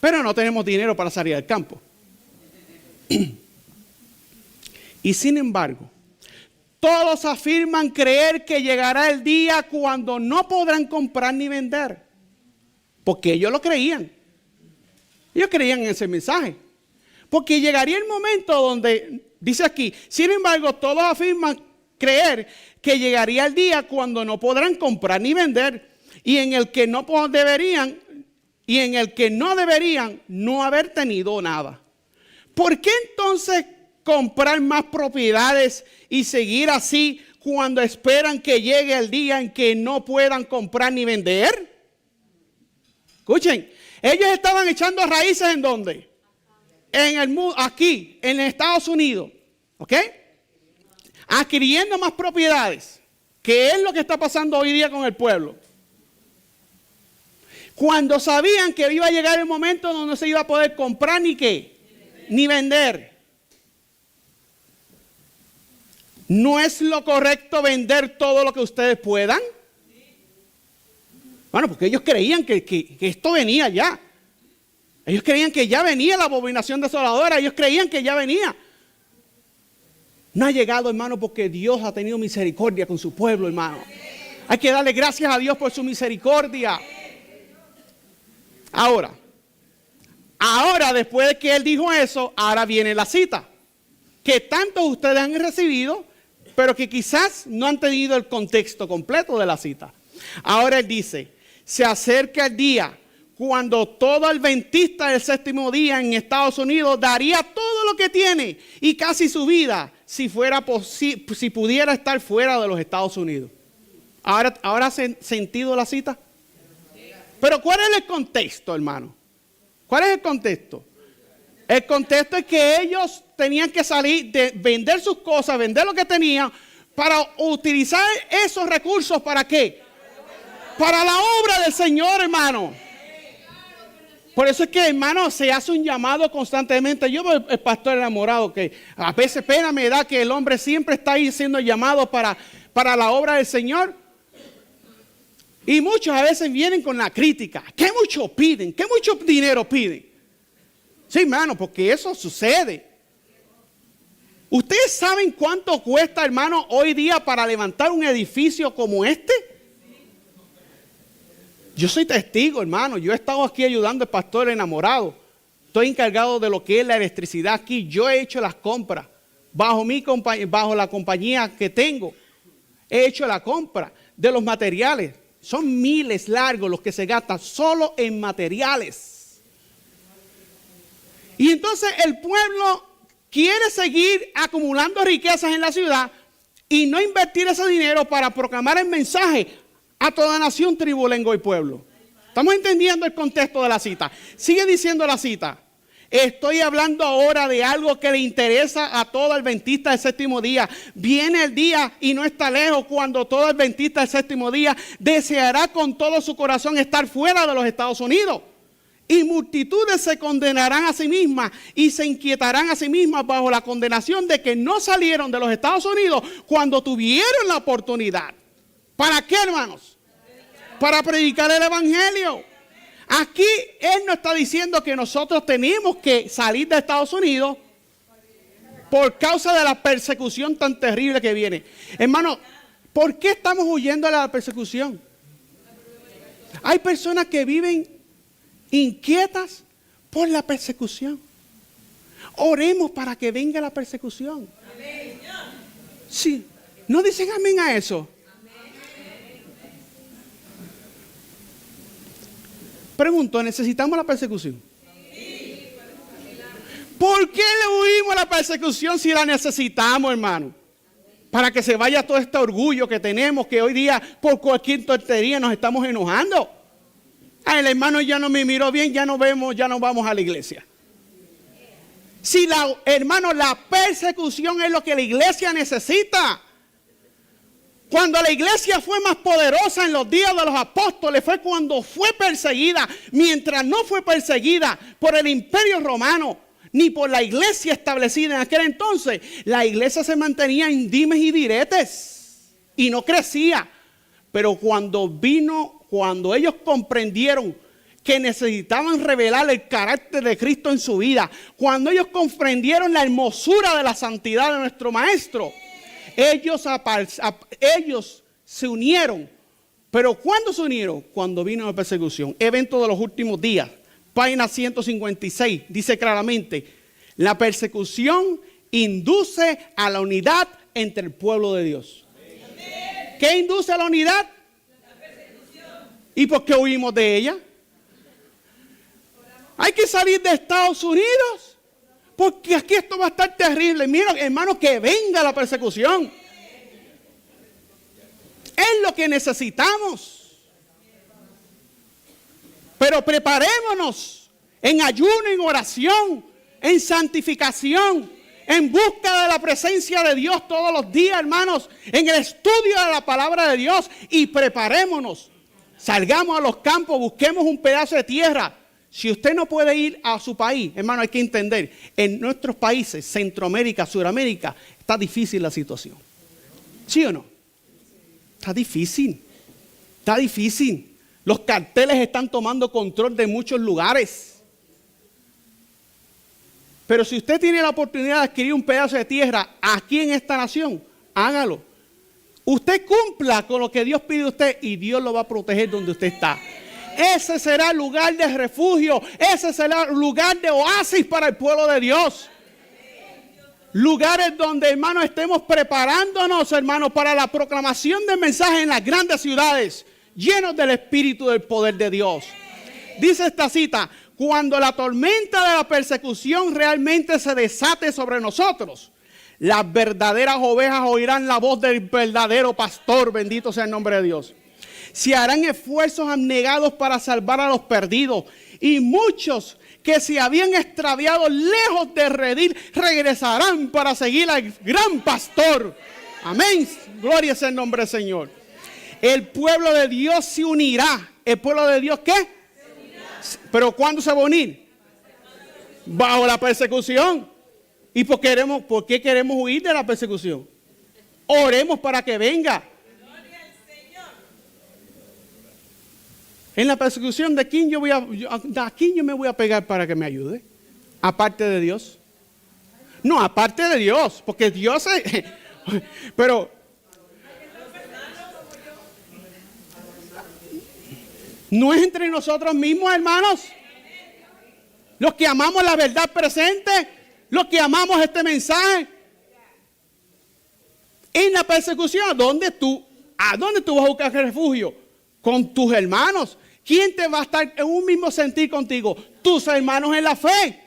Pero no tenemos dinero para salir al campo. Y sin embargo, todos afirman creer que llegará el día cuando no podrán comprar ni vender. Porque ellos lo creían. Ellos creían en ese mensaje. Porque llegaría el momento donde, dice aquí, sin embargo, todos afirman creer que llegaría el día cuando no podrán comprar ni vender y en el que no deberían no haber tenido nada. ¿Por qué entonces comprar más propiedades y seguir así cuando esperan que llegue el día en que no puedan comprar ni vender? Escuchen, ellos estaban echando raíces ¿en dónde? Aquí, en Estados Unidos, ¿ok? Adquiriendo más propiedades, que es lo que está pasando hoy día con el pueblo. Cuando sabían que iba a llegar el momento donde no se iba a poder comprar ni qué, ni vender. ¿No es lo correcto vender todo lo que ustedes puedan? Bueno, porque ellos creían que esto venía ya. Ellos creían que ya venía la abominación desoladora. Ellos creían que ya venía. No ha llegado, hermano, porque Dios ha tenido misericordia con su pueblo, hermano. Hay que darle gracias a Dios por su misericordia. Ahora, después de que él dijo eso, ahora viene la cita. Que tantos ustedes han recibido, pero que quizás no han tenido el contexto completo de la cita. Ahora él dice, se acerca el día cuando todo adventista del séptimo día en Estados Unidos daría todo lo que tiene y casi su vida si pudiera estar fuera de los Estados Unidos. ¿Ahora hace sentido la cita? Pero ¿cuál es el contexto, hermano? ¿Cuál es el contexto? El contexto es que ellos tenían que salir de vender sus cosas, vender lo que tenían, para utilizar esos recursos, ¿para qué? Para la obra del Señor, hermano. Por eso es que, hermano, se hace un llamado constantemente. Yo veo el pastor enamorado, que a veces pena me da que el hombre siempre está ahí siendo llamado para la obra del Señor. Y muchos a veces vienen con la crítica. ¿Qué mucho piden? ¿Qué mucho dinero piden? Sí, hermano, porque eso sucede. ¿Ustedes saben cuánto cuesta, hermano, hoy día para levantar un edificio como este? Yo soy testigo, hermano. Yo he estado aquí ayudando al pastor enamorado. Estoy encargado de lo que es la electricidad aquí. Yo he hecho las compras bajo la compañía que tengo. He hecho la compra de los materiales. Son miles largos los que se gastan solo en materiales. Y entonces el pueblo quiere seguir acumulando riquezas en la ciudad y no invertir ese dinero para proclamar el mensaje a toda nación, tribu, lengua y pueblo. ¿Estamos entendiendo el contexto de la cita? Sigue diciendo la cita. Estoy hablando ahora de algo que le interesa a todo adventista del séptimo día. Viene el día y no está lejos cuando todo adventista del séptimo día deseará con todo su corazón estar fuera de los Estados Unidos. Y multitudes se condenarán a sí mismas y se inquietarán a sí mismas bajo la condenación de que no salieron de los Estados Unidos cuando tuvieron la oportunidad. ¿Para qué, hermanos? Para predicar el evangelio. Aquí él nos está diciendo que nosotros tenemos que salir de Estados Unidos por causa de la persecución tan terrible que viene. Hermano, ¿por qué estamos huyendo de la persecución? Hay personas que viven inquietas por la persecución. Oremos para que venga la persecución. Sí, ¿no dicen amén a eso? Pregunto, ¿necesitamos la persecución? ¿Por qué le huimos a la persecución si la necesitamos, hermano? Para que se vaya todo este orgullo que tenemos, que hoy día por cualquier tontería nos estamos enojando. Ah, el hermano ya no me miró bien, ya no vamos a la iglesia. Si hermano, la persecución es lo que la iglesia necesita. Cuando la iglesia fue más poderosa en los días de los apóstoles fue cuando fue perseguida, mientras no fue perseguida por el imperio romano, ni por la iglesia establecida en aquel entonces. La iglesia se mantenía en dimes y diretes y no crecía. Pero cuando ellos comprendieron que necesitaban revelar el carácter de Cristo en su vida, cuando ellos comprendieron la hermosura de la santidad de nuestro Maestro, ellos se unieron. ¿Pero cuándo se unieron? Cuando vino la persecución. Evento de los últimos días. Página 156 dice claramente: la persecución induce a la unidad entre el pueblo de Dios. Amén. ¿Qué induce a la unidad? La persecución. ¿Y por qué huimos de ella? Hay que salir de Estados Unidos, porque aquí esto va a estar terrible. Mira, hermano, que venga la persecución. Es lo que necesitamos. Pero preparémonos en ayuno, en oración, en santificación, en busca de la presencia de Dios todos los días, hermanos, en el estudio de la palabra de Dios, y preparémonos. Salgamos a los campos, busquemos un pedazo de tierra. Si usted no puede ir a su país, hermano, hay que entender, en nuestros países, Centroamérica, Suramérica, está difícil la situación. ¿Sí o no? Está difícil. Está difícil. Los carteles están tomando control de muchos lugares. Pero si usted tiene la oportunidad de adquirir un pedazo de tierra aquí en esta nación, hágalo. Usted cumpla con lo que Dios pide de usted y Dios lo va a proteger donde usted está. Ese será el lugar de refugio. Ese será el lugar de oasis para el pueblo de Dios. Lugares donde, hermanos, estemos preparándonos, hermanos, para la proclamación del mensaje en las grandes ciudades, llenos del Espíritu del poder de Dios. Dice esta cita: cuando la tormenta de la persecución realmente se desate sobre nosotros, las verdaderas ovejas oirán la voz del verdadero pastor, bendito sea el nombre de Dios. Se harán esfuerzos abnegados para salvar a los perdidos, y muchos que se habían extraviado lejos de redil regresarán para seguir al gran pastor. Amén. Gloria sea el nombre del Señor. El pueblo de Dios se unirá. ¿El pueblo de Dios qué? Se unirá. ¿Pero cuándo se va a unir? Bajo la persecución. ¿Y por qué queremos huir de la persecución? Oremos para que venga. En la persecución, ¿de quién yo me voy a pegar para que me ayude? Aparte de Dios. No, aparte de Dios, porque Dios es... Pero... no es entre nosotros mismos, hermanos. Los que amamos la verdad presente, los que amamos este mensaje. En la persecución, ¿a dónde tú vas a buscar refugio? Con tus hermanos. ¿Quién te va a estar en un mismo sentir contigo? Tus hermanos en la fe.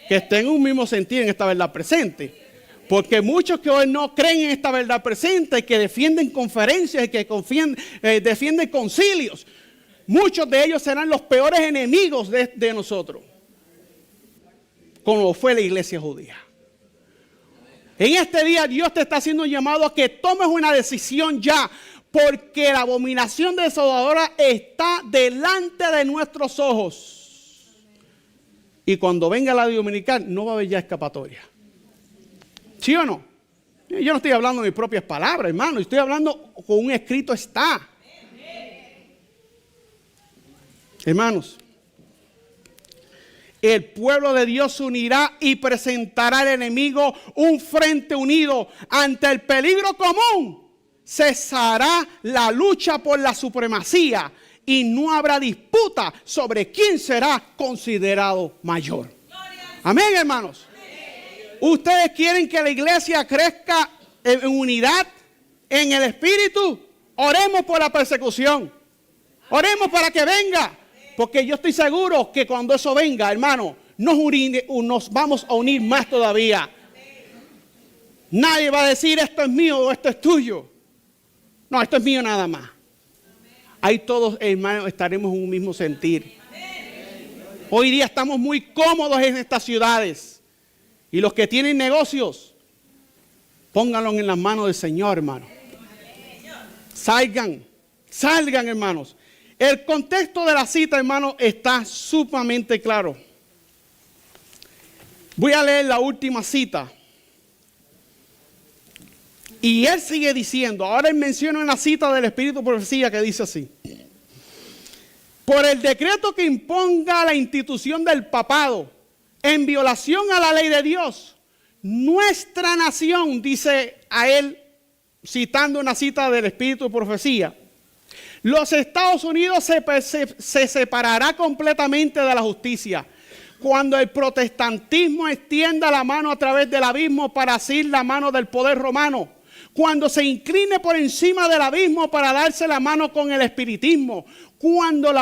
Que estén en un mismo sentir en esta verdad presente. Porque muchos que hoy no creen en esta verdad presente, que defienden conferencias y que defienden concilios, muchos de ellos serán los peores enemigos de nosotros, como fue la iglesia judía. En este día Dios te está haciendo un llamado a que tomes una decisión ya, porque la abominación desoladora está delante de nuestros ojos. Y cuando venga la dominical no va a haber ya escapatoria. ¿Sí o no? Yo no estoy hablando de mis propias palabras, hermano. Estoy hablando con un escrito está. Hermanos, el pueblo de Dios se unirá y presentará al enemigo un frente unido. Ante el peligro común cesará la lucha por la supremacía y no habrá disputa sobre quién será considerado mayor. Amén, hermanos. ¿Ustedes quieren que la iglesia crezca en unidad, en el espíritu? Oremos por la persecución. Oremos para que venga. Porque yo estoy seguro que cuando eso venga, hermano, nos vamos a unir más todavía. Nadie va a decir esto es mío o esto es tuyo. No, esto es mío nada más. Ahí todos, hermanos, estaremos en un mismo sentir. Hoy día estamos muy cómodos en estas ciudades. Y los que tienen negocios, pónganlos en las manos del Señor, hermano. Salgan, hermanos. El contexto de la cita, hermanos, está sumamente claro. Voy a leer la última cita. Y él sigue diciendo, ahora él menciona una cita del Espíritu de Profecía que dice así. Por el decreto que imponga la institución del papado en violación a la ley de Dios, nuestra nación, dice a él, citando una cita del Espíritu de Profecía, los Estados Unidos se separará completamente de la justicia cuando el protestantismo extienda la mano a través del abismo para asir la mano del poder romano, cuando se incline por encima del abismo para darse la mano con el espiritismo, cuando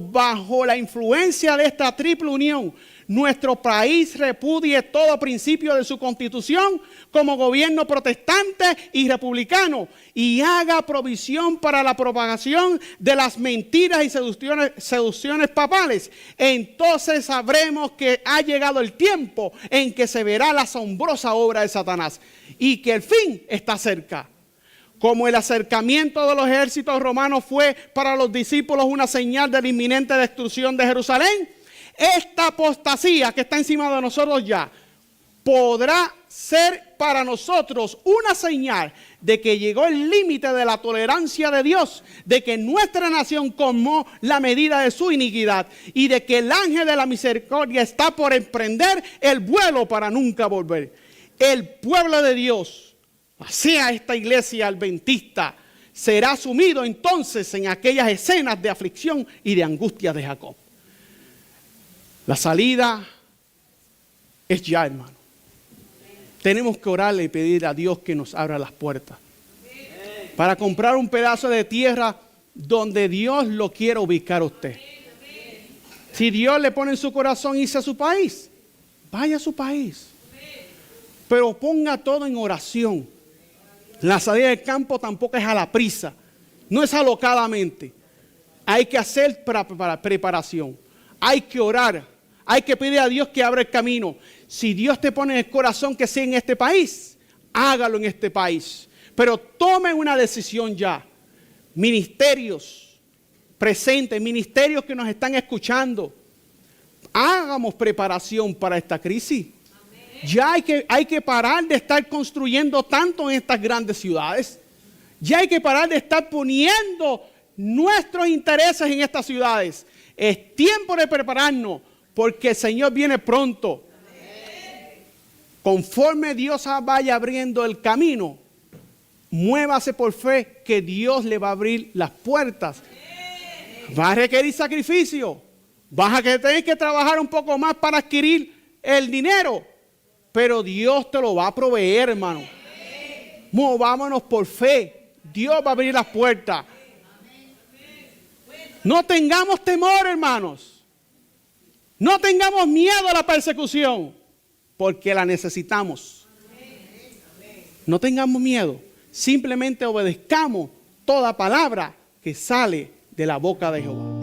bajo la influencia de esta triple unión nuestro país repudie todo principio de su constitución como gobierno protestante y republicano y haga provisión para la propagación de las mentiras y seducciones papales, entonces sabremos que ha llegado el tiempo en que se verá la asombrosa obra de Satanás y que el fin está cerca. Como el acercamiento de los ejércitos romanos fue para los discípulos una señal de la inminente destrucción de Jerusalén, esta apostasía que está encima de nosotros ya podrá ser para nosotros una señal de que llegó el límite de la tolerancia de Dios, de que nuestra nación colmó la medida de su iniquidad y de que el ángel de la misericordia está por emprender el vuelo para nunca volver. El pueblo de Dios, sea esta iglesia adventista, será sumido entonces en aquellas escenas de aflicción y de angustia de Jacob. La salida es ya, hermano. Tenemos que orarle y pedir a Dios que nos abra las puertas para comprar un pedazo de tierra donde Dios lo quiera ubicar a usted. Si Dios le pone en su corazón irse a su país, vaya a su país. Pero ponga todo en oración. La salida del campo tampoco es a la prisa, no es alocadamente. Hay que hacer preparación, hay que orar, hay que pedir a Dios que abra el camino. Si Dios te pone en el corazón que sea en este país, hágalo en este país. Pero tome una decisión ya. Ministerios presentes, ministerios que nos están escuchando, hagamos preparación para esta crisis. Ya hay que parar de estar construyendo tanto en estas grandes ciudades. Ya hay que parar de estar poniendo nuestros intereses en estas ciudades. Es tiempo de prepararnos porque el Señor viene pronto. Conforme Dios vaya abriendo el camino, muévase por fe que Dios le va a abrir las puertas. Va a requerir sacrificio. Vas a tener que trabajar un poco más para adquirir el dinero. Pero Dios te lo va a proveer, hermano. Movámonos por fe. Dios va a abrir las puertas. No tengamos temor, hermanos. No tengamos miedo a la persecución, porque la necesitamos. No tengamos miedo. Simplemente obedezcamos toda palabra que sale de la boca de Jehová.